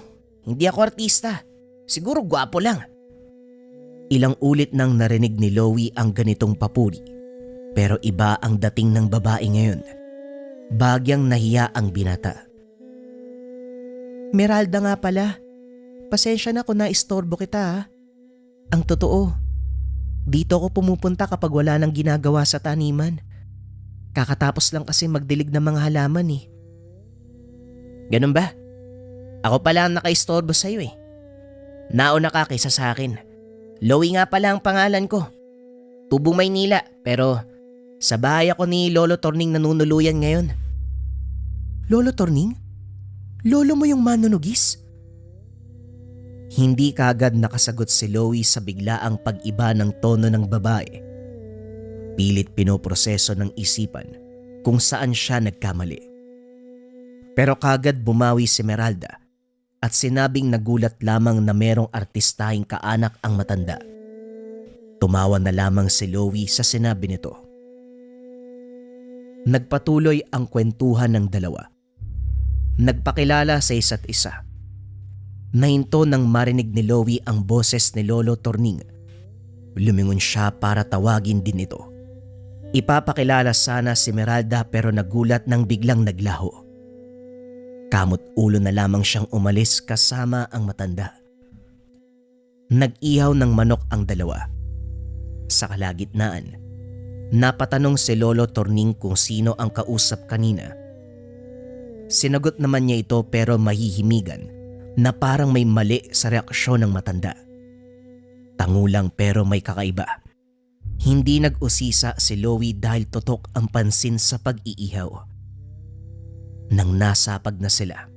hindi ako artista. Siguro gwapo lang. Ilang ulit nang narinig ni Loie ang ganitong papuri, pero iba ang dating ng babae ngayon. Bagyang nahiya ang binata. Meralda nga pala. Pasensya na kung naistorbo kita ha. Ang totoo, dito ako pumupunta kapag wala nang ginagawa sa taniman. Kakatapos lang kasi magdilig ng mga halaman eh. Ganun ba? Ako pala ang nakaistorbo sa'yo eh. Nauna ka kaysa sa akin. Loie nga pala ang pangalan ko. Tubong Maynila, pero sa bahay ako ni Lolo Torning nanunuluyan ngayon. Lolo Torning? Lolo mo yung manunugis? Hindi kaagad nakasagot si Loie sa biglaang pag-iba ng tono ng babae. Pilit pinoproseso ng isipan kung saan siya nagkamali. Pero kaagad bumawi si Meralda at sinabing nagulat lamang na merong artistahing kaanak ang matanda. Tumawa na lamang si Loie sa sinabi nito. Nagpatuloy ang kwentuhan ng dalawa. Nagpakilala sa isa't isa. Nahinto nang marinig ni Loie ang boses ni Lolo Torning. Lumingon siya para tawagin din ito. Ipapakilala sana si Meralda pero nagulat nang biglang naglaho. Kamot ulo na lamang siyang umalis kasama ang matanda. Nag-ihaw ng manok ang dalawa. Sa kalagitnaan, napatanong si Lolo Torning kung sino ang kausap kanina. Sinagot naman niya ito pero mahihimigan na parang may mali sa reaksyon ng matanda. Tangulang pero may kakaiba. Hindi nag-usisa si Loie dahil tutok ang pansin sa pag-iihaw. Nang nasapag na sila,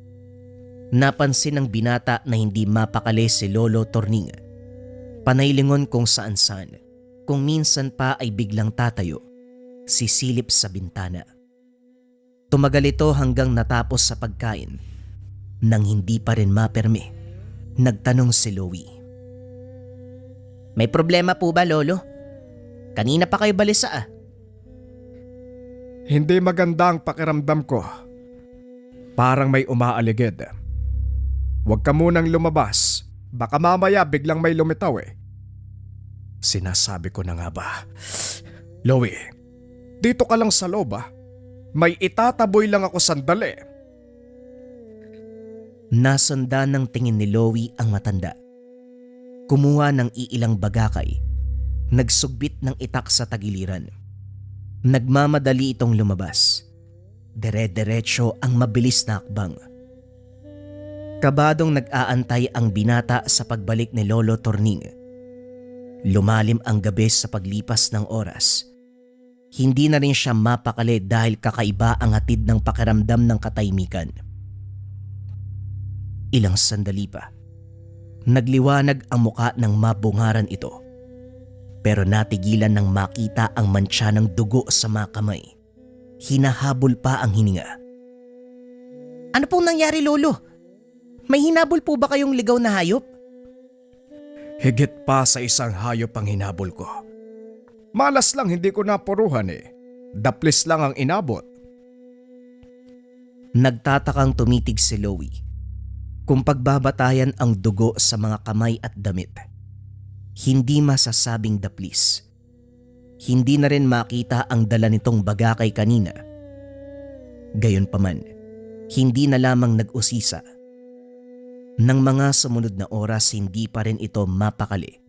napansin ng binata na hindi mapakali si Lolo Torning. Panaylingon kung saan-saan, kung minsan pa ay biglang tatayo, sisilip sa bintana. Tumagal ito hanggang natapos sa pagkain. Nang hindi pa rin maperme, nagtanong si Loie. May problema po ba, Lolo? Kanina pa kayo balisa ah. Hindi maganda ang pakiramdam ko. Parang may umaaligid. Huwag ka munang lumabas. Baka mamaya biglang may lumitaw eh. Sinasabi ko na nga ba? Loie, dito ka lang sa loob ah. May itataboy lang ako sandali. Nasundan ng tingin ni Loie ang matanda. Kumuha ng iilang bagakay. Nagsugbit ng itak sa tagiliran. Nagmamadali itong lumabas. Dire-diretso ang mabilis na akbang. Kabadong nag-aantay ang binata sa pagbalik ni Lolo Torning. Lumalim ang gabi sa paglipas ng oras. Hindi na rin siya mapakali dahil kakaiba ang hatid ng pakiramdam ng katahimikan. Ilang sandali pa, nagliwanag ang muka ng mabungaran ito. Pero natigilan nang makita ang mantsa ng dugo sa mga kamay. Hinahabol pa ang hininga. Ano pong nangyari, Lolo? May hinabol po ba kayong ligaw na hayop? Higit pa sa isang hayop ang hinabol ko. Malas lang hindi ko napuruhan eh. Daplis lang ang inabot. Nagtatakang tumitig si Loie. Kung pagbabatayan ang dugo sa mga kamay at damit, hindi masasabing daplis. Hindi na rin makita ang dala nitong bagakay kanina. Gayunpaman, hindi na lamang nag-usisa. Nang mga sumunod na oras, hindi pa rin ito mapakali.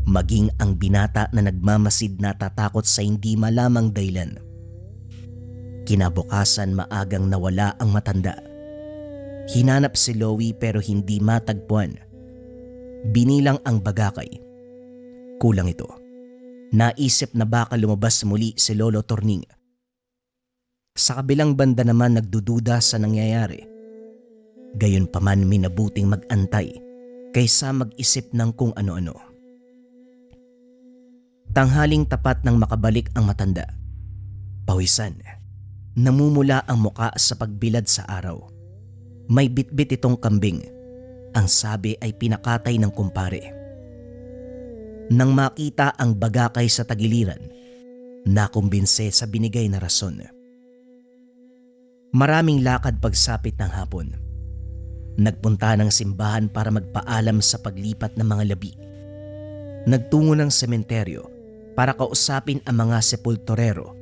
Maging ang binata na nagmamasid na tatakot sa hindi malamang dahilan. Kinabukasan maagang nawala ang matanda. Hinanap si Loie pero hindi matagpuan. Binilang ang bagakay. Kulang ito. Naisip na baka lumabas muli si Lolo Torning. Sa kabilang banda naman nagdududa sa nangyayari. Gayunpaman minabuting mag-antay kaysa mag-isip ng kung ano-ano. Tanghaling tapat nang makabalik ang matanda. Pawisan. Namumula ang muka sa pagbilad sa araw. May bitbit itong kambing. Ang sabi ay pinakatay ng kumpare. Nang makita ang bagakay sa tagiliran, nakumbinse sa binigay na rason. Maraming lakad pagsapit ng hapon. Nagpunta ng simbahan para magpaalam sa paglipat ng mga labi. Nagtungo ng sementeryo para kausapin ang mga sepulturero.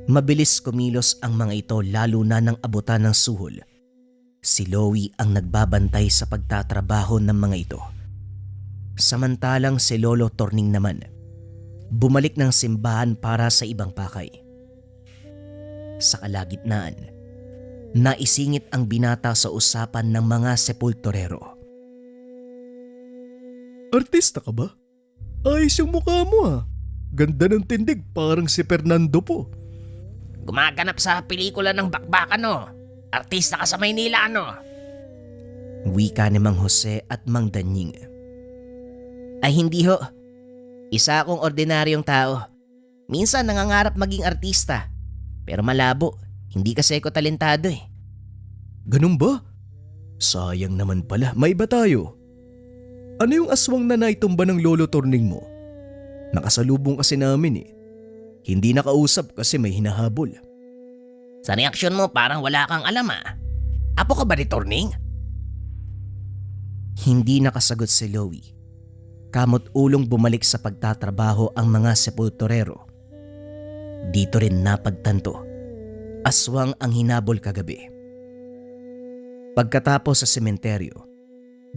Mabilis kumilos ang mga ito lalo na nang abutan ng suhol. Si Loie ang nagbabantay sa pagtatrabaho ng mga ito. Samantalang si Lolo Torning naman, bumalik ng simbahan para sa ibang pakay. Sa kalagitnaan, naisingit ang binata sa usapan ng mga sepulturero. Artista ka ba? Ayos yung mukha mo ah. Ganda ng tindig, parang si Fernando po. Gumaganap sa pelikula ng bakbakan no. Artista ka sa Maynila ano. Wika ni Mang Jose at Mang Danying. Ay hindi ho. Isa akong ordinaryong tao. Minsan nangangarap maging artista. Pero malabo. Hindi kasi ako talentado eh. Ganun ba? Sayang naman pala, may iba tayo. Ano yung aswang na naitumba ng Lolo Torning mo? Nakasalubong kasi namin eh. Hindi nakausap kasi may hinahabol. Sa reaksyon mo parang wala kang alam ah. Apo ka ba ni Torning? Hindi nakasagot si Loie. Kamot ulong bumalik sa pagtatrabaho ang mga sepulturero. Dito rin napagtanto. Aswang ang hinabol kagabi. Pagkatapos sa sementeryo,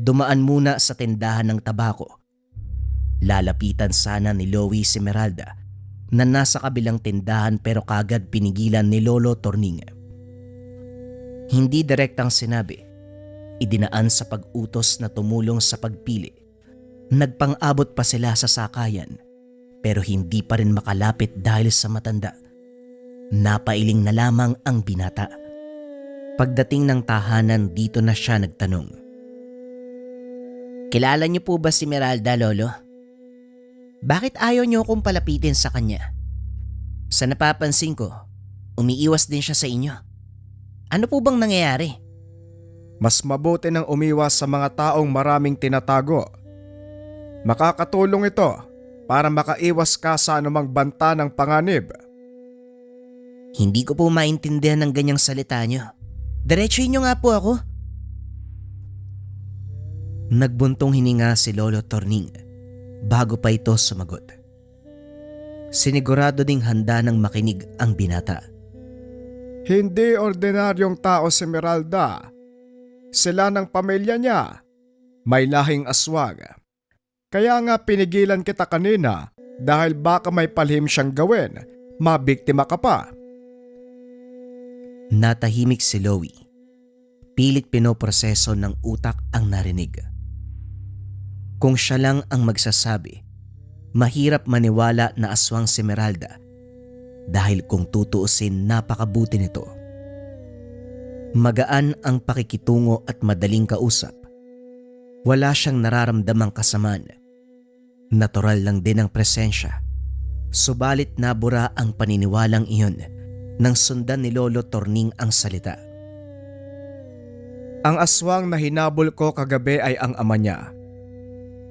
dumaan muna sa tindahan ng tabako. Lalapitan sana ni Loie si Meralda na nasa kabilang tindahan pero kagad pinigilan ni Lolo Torning. Hindi direktang sinabi, idinaan sa pag-utos na tumulong sa pagpili. Nagpang-abot pa sila sa sakayan pero hindi pa rin makalapit dahil sa matanda. Napailing na lamang ang binata. Pagdating ng tahanan, dito na siya nagtanong. Kilala niyo po ba si Meralda, Lolo? Bakit ayaw niyo akong palapitin sa kanya? Sa napapansin ko, umiiwas din siya sa inyo. Ano po bang nangyayari? Mas mabuti nang umiwas sa mga taong maraming tinatago. Makakatulong ito para makaiwas ka sa anumang banta ng panganib. Hindi ko po maintindihan ng ganyang salita niyo. Diretsuhin niyo nga po ako. Nagbuntong hininga si Lolo Torning bago pa ito sumagot. Sinigurado ding handa ng makinig ang binata. Hindi ordinaryong tao si Meralda. Sila ng pamilya niya. May lahing aswang. Kaya nga pinigilan kita kanina dahil baka may palhim siyang gawin. Mabiktima ka pa. Natahimik si Loie. Pilit pinoproseso ng utak ang narinig. Kung siya lang ang magsasabi, mahirap maniwala na aswang si Meralda dahil kung tutuusin napakabuti nito. Magaan ang pakikitungo at madaling kausap. Wala siyang nararamdamang kasamaan. Natural lang din ang presensya. Subalit nabura ang paniniwalang iyon nang sundan ni Lolo Torning ang salita. Ang aswang na hinabol ko kagabi ay ang ama niya.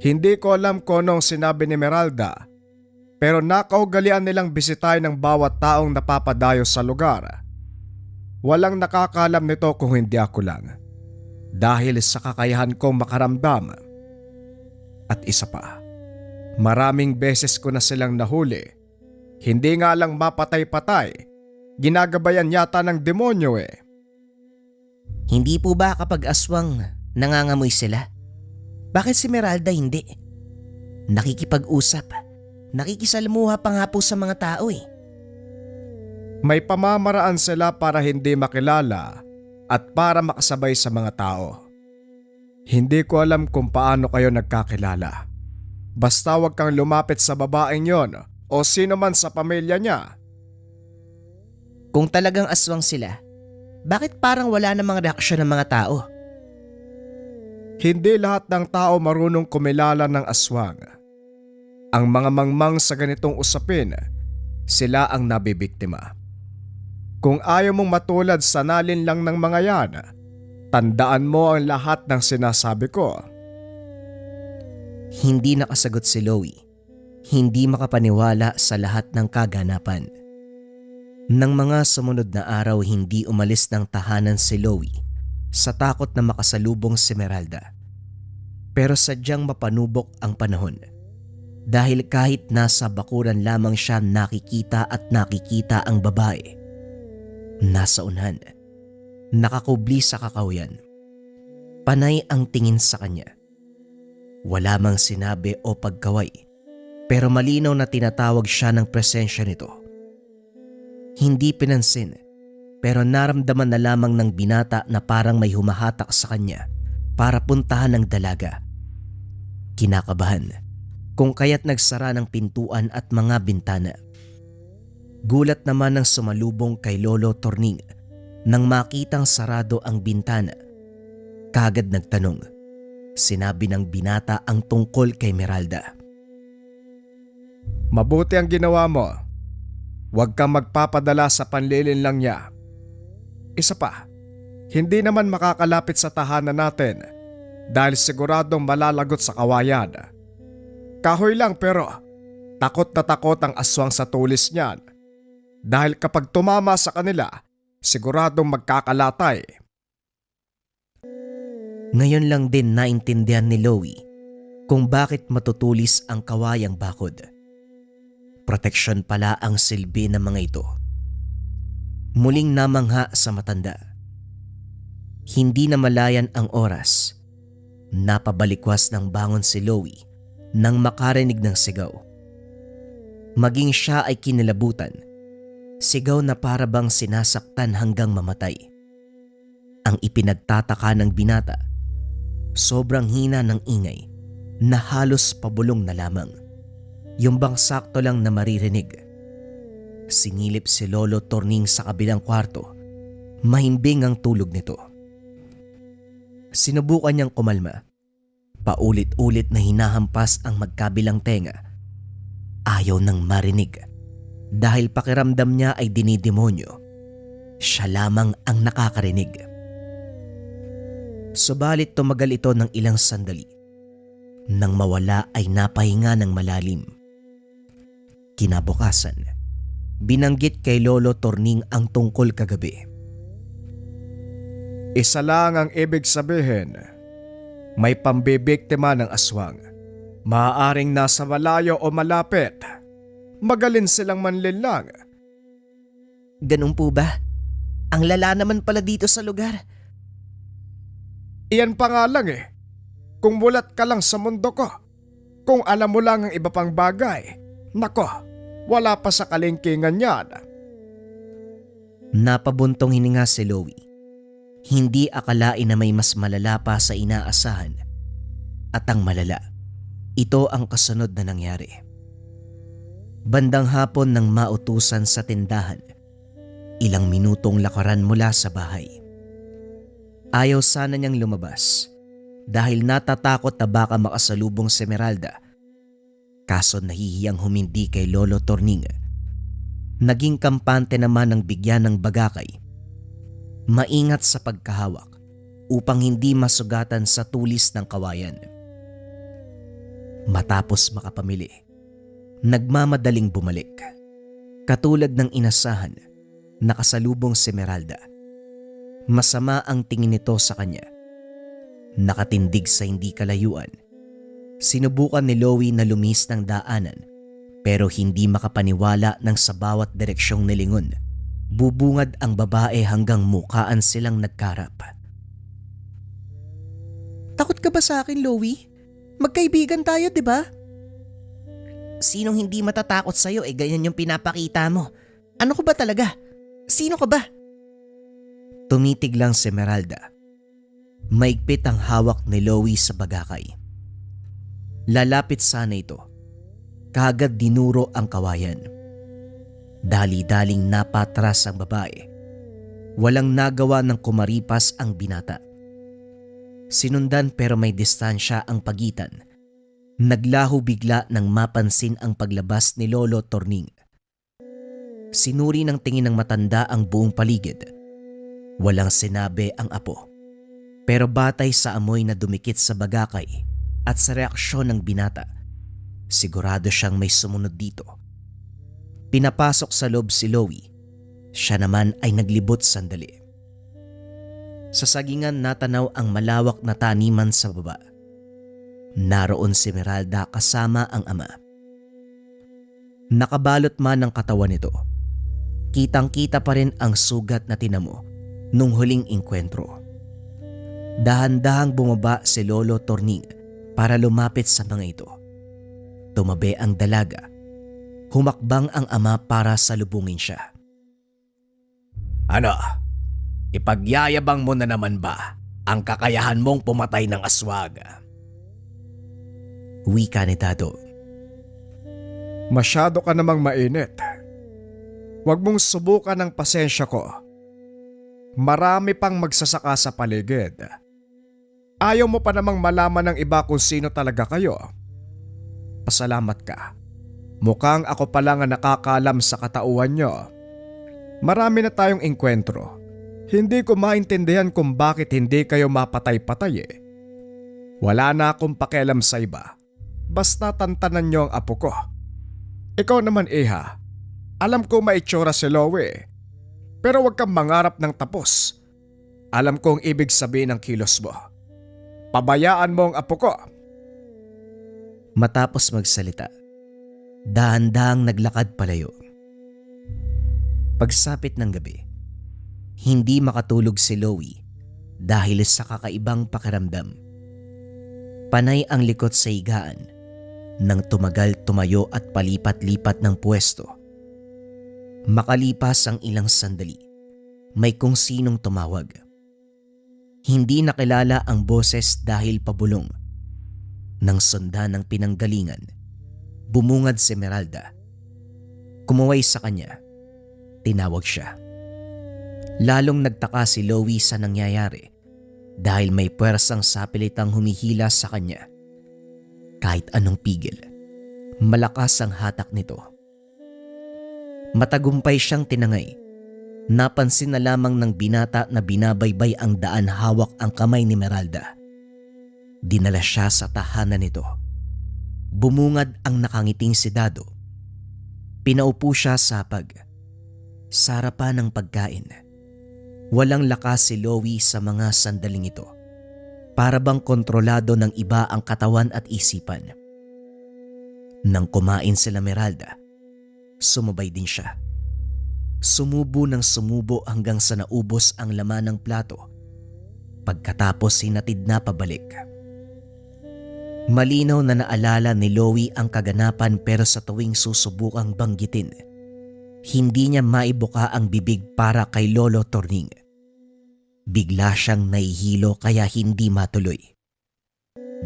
Hindi ko alam kung anong sinabi ni Meralda, pero nakaugalian nilang bisitahin ng bawat taong napapadayo sa lugar. Walang nakakalam nito kung hindi ako lang, dahil sa kakayahan kong makaramdam. At isa pa, maraming beses ko na silang nahuli. Hindi nga lang mapatay-patay, ginagabayan yata ng demonyo eh. Hindi po ba kapag aswang nangangamoy sila? Bakit si Meralda hindi? Nakikipag-usap, nakikisalamuha pa nga po sa mga tao eh. May pamamaraan sila para hindi makilala at para makasabay sa mga tao. Hindi ko alam kung paano kayo nagkakilala. Basta wag kang lumapit sa babaeng yon o sino man sa pamilya niya. Kung talagang aswang sila, bakit parang wala namang reaksyon ng mga tao? Hindi lahat ng tao marunong kumilala ng aswang. Ang mga mangmang sa ganitong usapin, sila ang nabibiktima. Kung ayaw mong matulad sa nalin lang ng mga yan, tandaan mo ang lahat ng sinasabi ko. Hindi nakasagot si Loie. Hindi makapaniwala sa lahat ng kaganapan. Nang mga sumunod na araw, hindi umalis ng tahanan si Loie sa takot na makasalubong si Meralda. Pero sadyang mapanubok ang panahon. Dahil kahit nasa bakuran lamang siya nakikita ang babae. Nasa unahan, nakakubli sa kakahuyan. Panay ang tingin sa kanya. Wala mang sinabi o pagkaway, pero malinaw na tinatawag siya ng presensya nito. Hindi pinansin, pero naramdaman na lamang ng binata na parang may humahatak sa kanya para puntahan ng dalaga. Kinakabahan, kung kaya't nagsara ng pintuan at mga bintana. Gulat naman ang sumalubong kay Lolo Torning nang makitang sarado ang bintana. Kagad nagtanong. Sinabi ng binata ang tungkol kay Meralda. Mabuti ang ginawa mo. Huwag kang magpapadala sa panlilin lang niya. Isa pa, hindi naman makakalapit sa tahanan natin dahil siguradong malalagot sa kawayan. Kahoy lang pero takot na takot ang aswang sa tulis niyan. Dahil kapag tumama sa kanila, siguradong magkakalatay. Ngayon lang din naintindihan ni Loie kung bakit matutulis ang kawayang bakod. Proteksyon pala ang silbi ng mga ito. Muling namangha sa matanda. Hindi na malayan ang oras. Napabalikwas ng bangon si Loie nang makarinig ng sigaw. Maging siya ay kinilabutan. Sigaw na para bang sinasaktan hanggang mamatay. ang ipinagtataka ng binata, sobrang hina ng ingay na halos pabulong na lamang. Yung bang sakto lang na maririnig. Singilip si Lolo Torning sa kabilang kwarto. Mahimbing ang tulog nito. Sinubukan niyang kumalma. Paulit-ulit na hinahampas ang magkabilang tenga. Ayaw nang marinig. Dahil pakiramdam niya ay dinidemonyo. Siya lamang ang nakakarinig. Subalit tumagal ito ng ilang sandali. Nang mawala ay napahinga ng malalim. Kinabukasan, binanggit kay Lolo Torning ang tungkol kagabi. Isa lang ang ibig sabihin. May pambibiktima ng aswang. Maaaring nasa malayo o malapit. Magaling silang manlilang. Ganun po ba? Ang lala naman pala dito sa lugar. Iyan pa nga lang eh. Kung mulat ka lang sa mundo ko. Kung alam mo lang ang iba pang bagay. Nako, wala pa sa kalingkingan yan. Napabuntong hininga si Loie. Hindi akalain na may mas malala pa sa inaasahan. At ang malala, ito ang kasunod na nangyari. Bandang hapon nang mautusan sa tindahan, ilang minutong lakaran mula sa bahay. Ayaw sana niyang lumabas dahil natatakot na baka makasalubong si Esmeralda. Kaso nahihiyang humindi kay Lolo Torning. Naging kampante naman ang bigyan ng bagakay. Maingat sa pagkahawak upang hindi masugatan sa tulis ng kawayan. Matapos makapamili, nagmamadaling bumalik. Katulad ng inasahan, nakasalubong si Esmeralda. Masama ang tingin nito sa kanya. Nakatindig sa hindi kalayuan. Sinubukan ni Loie na lumis ng daanan pero hindi makapaniwala nang sa bawat direksyong nilingon. Bubungad ang babae hanggang mukaan silang nagkarap. Takot ka ba sa akin, Loie? Magkaibigan tayo, di ba? Sinong hindi matatakot sa'yo ganyan yung pinapakita mo? Ano ko ba talaga? Sino ka ba? Tumitig lang si Esmeralda. Maigpit ang hawak ni Loie sa bagakay. Lalapit sana ito. Kaagad dinuro ang kawayan. Dali-daling napatras ang babae. Walang nagawa ng kumaripas ang binata. Sinundan pero may distansya ang pagitan. Naglaho bigla nang mapansin ang paglabas ni Lolo Torning. Sinuri ng tingin ng matanda ang buong paligid. Walang sinabi ang apo. Pero batay sa amoy na dumikit sa bagakay at sa reaksyon ng binata, sigurado siyang may sumunod dito. Pinapasok sa loob si Loie. Siya naman ay naglibot sandali. Sa sagingan natanaw ang malawak na taniman sa baba. Naroon si Esmeralda kasama ang ama. Nakabalot man ang katawan nito. Kitang-kita pa rin ang sugat na tinamo nung huling inkwentro. Dahan-dahang bumaba si Lolo Torning para lumapit sa mga ito. Tumabi ang dalaga. Humakbang ang ama para salubungin siya. Ano? Ipagyayabang mo na naman ba ang kakayahan mong pumatay ng aswag? Wika ni Dado. Masyado ka namang mainit. Huwag mong subukan ang pasensya ko. Marami pang magsasaka sa paligid. Ayaw mo pa namang malaman ng iba kung sino talaga kayo. Pasalamat ka. Mukhang ako pa lang ang nakakaalam sa katauhan nyo. Marami na tayong engkwentro. Hindi ko maintindihan kung bakit hindi kayo mapatay-patay eh. Wala na akong pakialam sa iba. Basta tantanan nyo ang apo ko. Ikaw naman, Iha. Alam ko maitsura si Loie. Pero huwag kang mangarap ng tapos. Alam ko ang ibig sabihin ng kilos mo. Pabayaan mo ang apo ko. Matapos magsalita, dahan-dahang naglakad palayo. Pagsapit ng gabi, hindi makatulog si Loie dahil sa kakaibang pakiramdam. Panay ang likod sa higaan nang tumagal tumayo at palipat-lipat ng pwesto. Makalipas ang ilang sandali, may kung sinong tumawag. Hindi nakilala ang boses dahil pabulong. Nang sundan ng pinanggalingan, bumungad si Esmeralda. Kumuway sa kanya. Tinawag siya. Lalong nagtaka si Loie sa nangyayari dahil may puwersang sapilitang humihila sa kanya. Kahit anong pigil, malakas ang hatak nito. Matagumpay siyang tinangay. Napansin na lamang ng binata na binabaybay ang daan hawak ang kamay ni Esmeralda. Dinala siya sa tahanan nito. Bumungad ang nakangiting si Dado. Pinaupo siya sa hapag. Sa harapan ng pagkain. Walang lakas si Loie sa mga sandaling ito. Para bang kontrolado ng iba ang katawan at isipan. Nang kumain sila Esmeralda, sumabay din siya. Sumubo ng sumubo hanggang sa naubos ang laman ng plato. Pagkatapos hinatid na pabalik. Malinaw na naalala ni Loie ang kaganapan pero sa tuwing susubukang banggitin, hindi niya maibuka ang bibig para kay Lolo Torning. Bigla siyang nahihilo kaya hindi matuloy.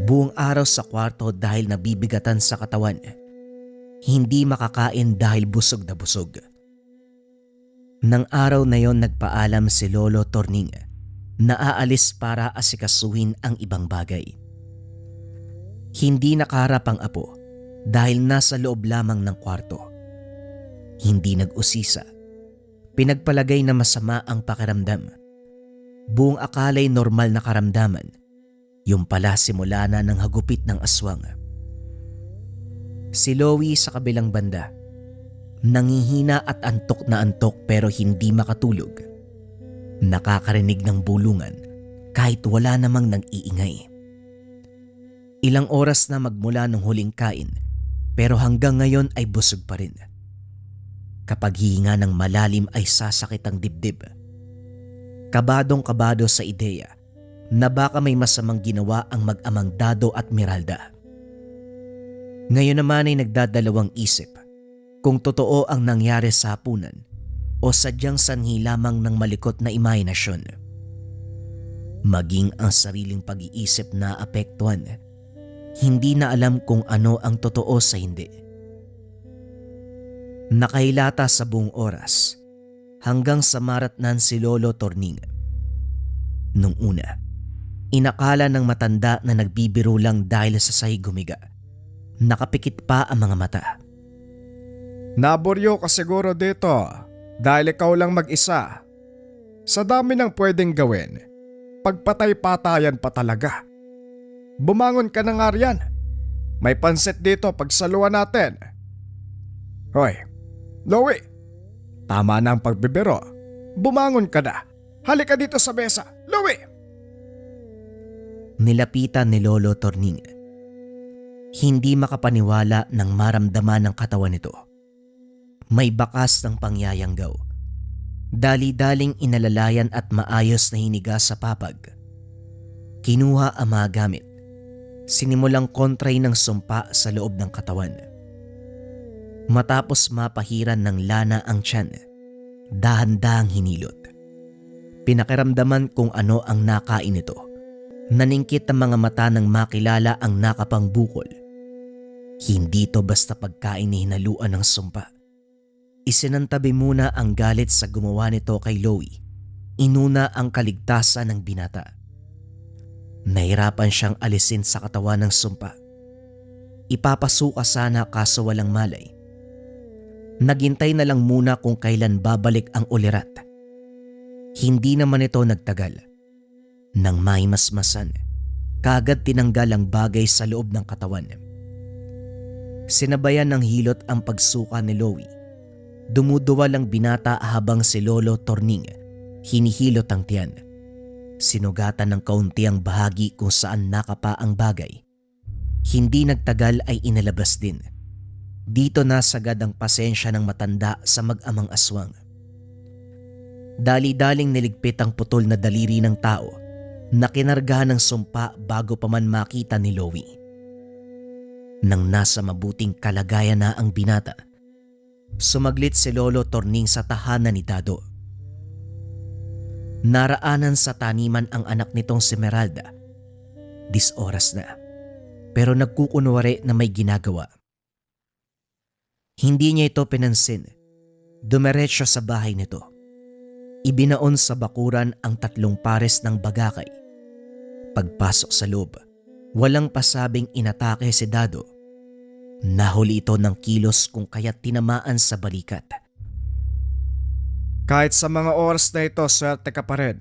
Buong araw sa kwarto dahil nabibigatan sa katawan. Hindi makakain dahil busog na busog. Nang araw na yon nagpaalam si Lolo Torning na aalis para asikasuhin ang ibang bagay. Hindi nakaharap ang apo dahil nasa loob lamang ng kwarto. Hindi nag-usisa. Pinagpalagay na masama ang pakiramdam. Buong akala'y normal na karamdaman. Yung pala simula na ng hagupit ng aswang. Si Loie sa kabilang banda. Nangihina at antok na antok pero hindi makatulog. Nakakarinig ng bulungan kahit wala namang nang-iingay. Ilang oras na magmula nung huling kain pero hanggang ngayon ay busog pa rin. Kapag hihinga ng malalim ay sasakit ang dibdib. Kabadong-kabado sa ideya na baka may masamang ginawa ang mag-amang Dado at Esmeralda. Ngayon naman ay nagdadalawang isip kung totoo ang nangyari sa hapunan o sadyang sanhi lamang ng malikot na imahinasyon. Maging ang sariling pag-iisip na apektuhan, hindi na alam kung ano ang totoo sa hindi. Nakahilata sa buong oras hanggang sa maratnan si Lolo Torning. Nung una, inakala ng matanda na nagbibiro lang dahil sa sahig humiga. Nakapikit pa ang mga mata. Naboryo ka siguro dito dahil ikaw lang mag-isa. Sa dami ng pwedeng gawin, pagpatay-patayan pa talaga. Bumangon ka na nga riyan. May pansit dito pagsaluan natin. Hoy, Loie, tama na ang pagbibiro. Bumangon ka na. Halika dito sa mesa, Loie! Nilapitan ni Lolo Torning. Hindi makapaniwala nang maramdaman ng katawan nito. May bakas ng pangyayanggaw. Dali-daling inalalayan at maayos na hiniga sa papag. Kinuha ang mga gamit. Sinimulang kontray ng sumpa sa loob ng katawan. Matapos mapahiran ng lana ang tiyan, dahan-dahang hinilot. Pinakiramdaman kung ano ang nakain nito. Naningkit ang mga mata nang makilala ang nakapang bukol. Hindi to basta pagkain ni hinaluan ng sumpa. Isinantabi muna ang galit sa gumawa nito kay Loie. Inuna ang kaligtasan ng binata. Nahirapan siyang alisin sa katawan ng sumpa. Ipapasuka sana kaso walang malay. Naghintay na lang muna kung kailan babalik ang ulirat. Hindi naman ito nagtagal. Nang maimasmasan, kaagad tinanggal ang bagay sa loob ng katawan. Sinabayan ng hilot ang pagsuka ni Loie. Dumuduwal ang binata habang si Lolo Torning hinihilot ang tiyan. Sinugatan ng kaunti ang bahagi kung saan nakapa ang bagay. Hindi nagtagal ay inalabas din. Dito nasagad ang pasensya ng matanda sa mag-amang aswang. Dali-daling niligpit ang putol na daliri ng tao na kinargahan ng sumpa bago pa man makita ni Loie. Nang nasa mabuting kalagayan na ang binata, sumaglit si Lolo Torning sa tahanan ni Dado. Naraanan sa taniman ang anak nitong si Meralda. 10 oras na, pero nagkukunwari na may ginagawa. Hindi niya ito pinansin. Dumiretso sa bahay nito. Ibinaon sa bakuran ang 3 pares ng bagakay. Pagpasok sa loob, walang pasabing inatake si Dado. Nahuli ito ng kilos kung kaya't tinamaan sa balikat. Kahit sa mga oras na ito, swerte ka pa rin.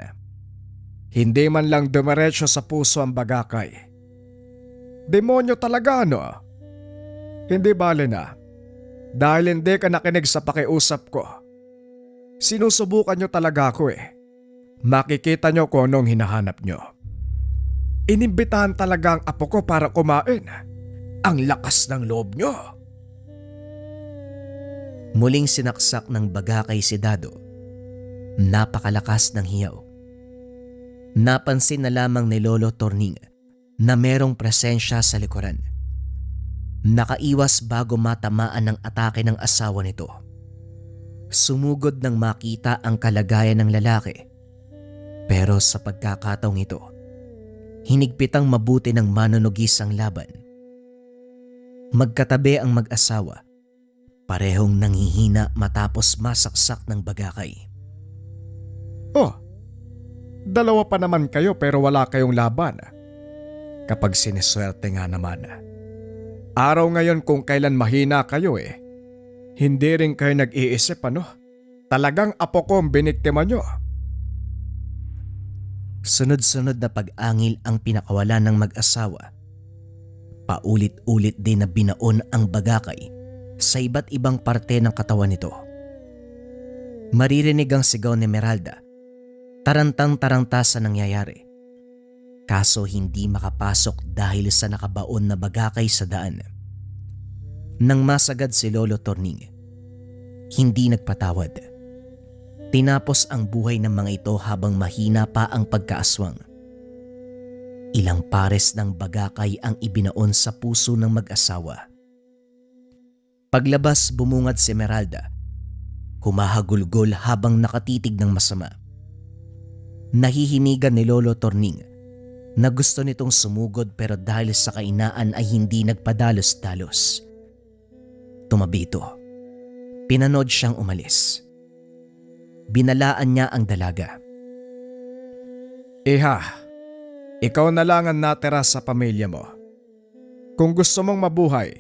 Hindi man lang dumiretso sa puso ang bagakay. Demonyo talaga, no? Hindi bale na. Dahil hindi ka nakinig sa pakiusap ko. Sinusubukan nyo talaga ako eh. Makikita nyo kung anong hinahanap nyo. Inimbitahan talaga ang apo ko para kumain. Ang lakas ng loob nyo. Muling sinaksak ng bagakay si Dado. Napakalakas ng hiyaw. Napansin na lamang ni Lolo Torning na merong presensya sa likuran. Nakaiwas bago matamaan ng atake ng asawa nito. Sumugod nang makita ang kalagayan ng lalaki. Pero sa pagkakataong ito, hinigpitang mabuti ng manunugis ang laban. Magkatabi ang mag-asawa, parehong nanghihina matapos masaksak ng bagakay. Oh, dalawa pa naman kayo pero wala kayong laban. Kapag siniswerte nga naman. Araw ngayon kung kailan mahina kayo eh. Hindi rin kayo nag-iisip ano? Talagang apo ko ang biniktima nyo. Sunod-sunod na pag-angil ang pinakawalan ng mag-asawa. Paulit-ulit din na binaon ang bagakay sa iba't ibang parte ng katawan nito. Maririnig ang sigaw ni Meralda. Tarantang-taranta sa nangyayari. Kaso hindi makapasok dahil sa nakabaon na bagakay sa daan. Nang masagad si Lolo Torning, hindi nagpatawad. Tinapos ang buhay ng mga ito habang mahina pa ang pagkaaswang. Ilang pares ng bagakay ang ibinaon sa puso ng mag-asawa. Paglabas bumungad si Meralda. Humahagulgol habang nakatitig ng masama. Nahihinigan ni Lolo Torning na gusto nitong sumugod pero dahil sa kainaan ay hindi nagpadalos-dalos. Tumabi ito. Pinanood siyang umalis. Binalaan niya ang dalaga. Iha, ikaw na lang ang natira sa pamilya mo. Kung gusto mong mabuhay,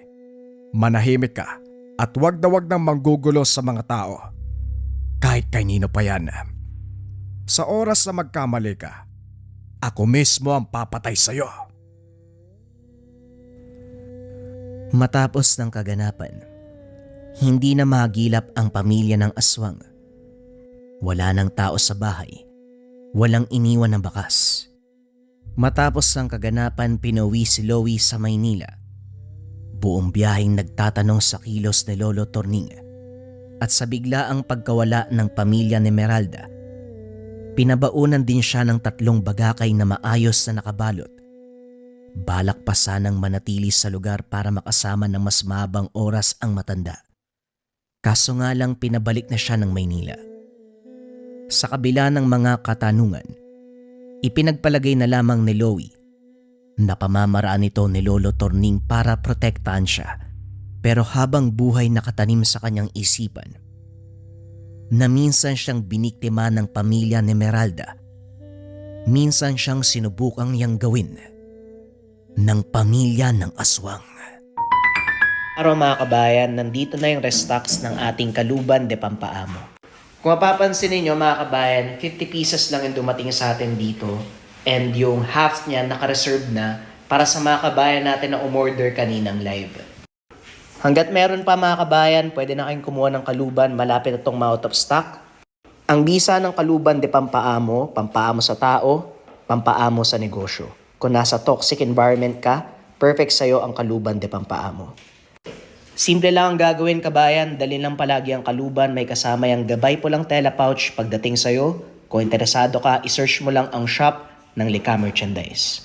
manahimik ka at wag na wag nang manggugulo sa mga tao. Kahit kanino pa yan. Sa oras na magkamali ka, ako mismo ang papatay sa'yo. Matapos ng kaganapan, hindi na mahagilap ang pamilya ng aswang. Wala ng tao sa bahay. Walang iniwan na bakas. Matapos ng kaganapan, pinauwi si Loie sa Maynila. Buong biyaheng nagtatanong sa kilos ni Lolo Torning at sa biglaang pagkawala ng pamilya ni Meralda. Pinabaunan din siya ng 3 bagakay na maayos na nakabalot. Balak pa sanang manatili sa lugar para makasama ng mas mahabang oras ang matanda. Kaso nga lang pinabalik na siya ng Maynila. Sa kabila ng mga katanungan, ipinagpalagay na lamang ni Loie na pamamaraan nito ni Lolo Torning para protektahan siya. Pero habang buhay nakatanim sa kanyang isipan na minsan siyang biniktima ng pamilya ni Meralda. Minsan siyang sinubukang yang gawin ng pamilya ng aswang. Araw mga kabayan, nandito na yung restocks ng ating Kaluban de Pampaamo. Kung mapapansin ninyo mga kabayan, 50 pieces lang yung dumating sa atin dito and yung half niya naka-reserve na para sa mga kabayan natin na umorder kaninang live. Hanggat meron pa mga kabayan, pwede na kayong kumuha ng Kaluban, malapit na itong out of stock. Ang bisa ng Kaluban de Pampaamo, pampaamo sa tao, pampaamo sa negosyo. Kung nasa toxic environment ka, perfect sa'yo ang Kaluban de Pampaamo. Simple lang ang gagawin kabayan, dalhin lang palagi ang Kaluban, may kasama yung gabay po lang tela pouch pagdating sa'yo. Kung interesado ka, isearch mo lang ang shop ng Lika Merchandise.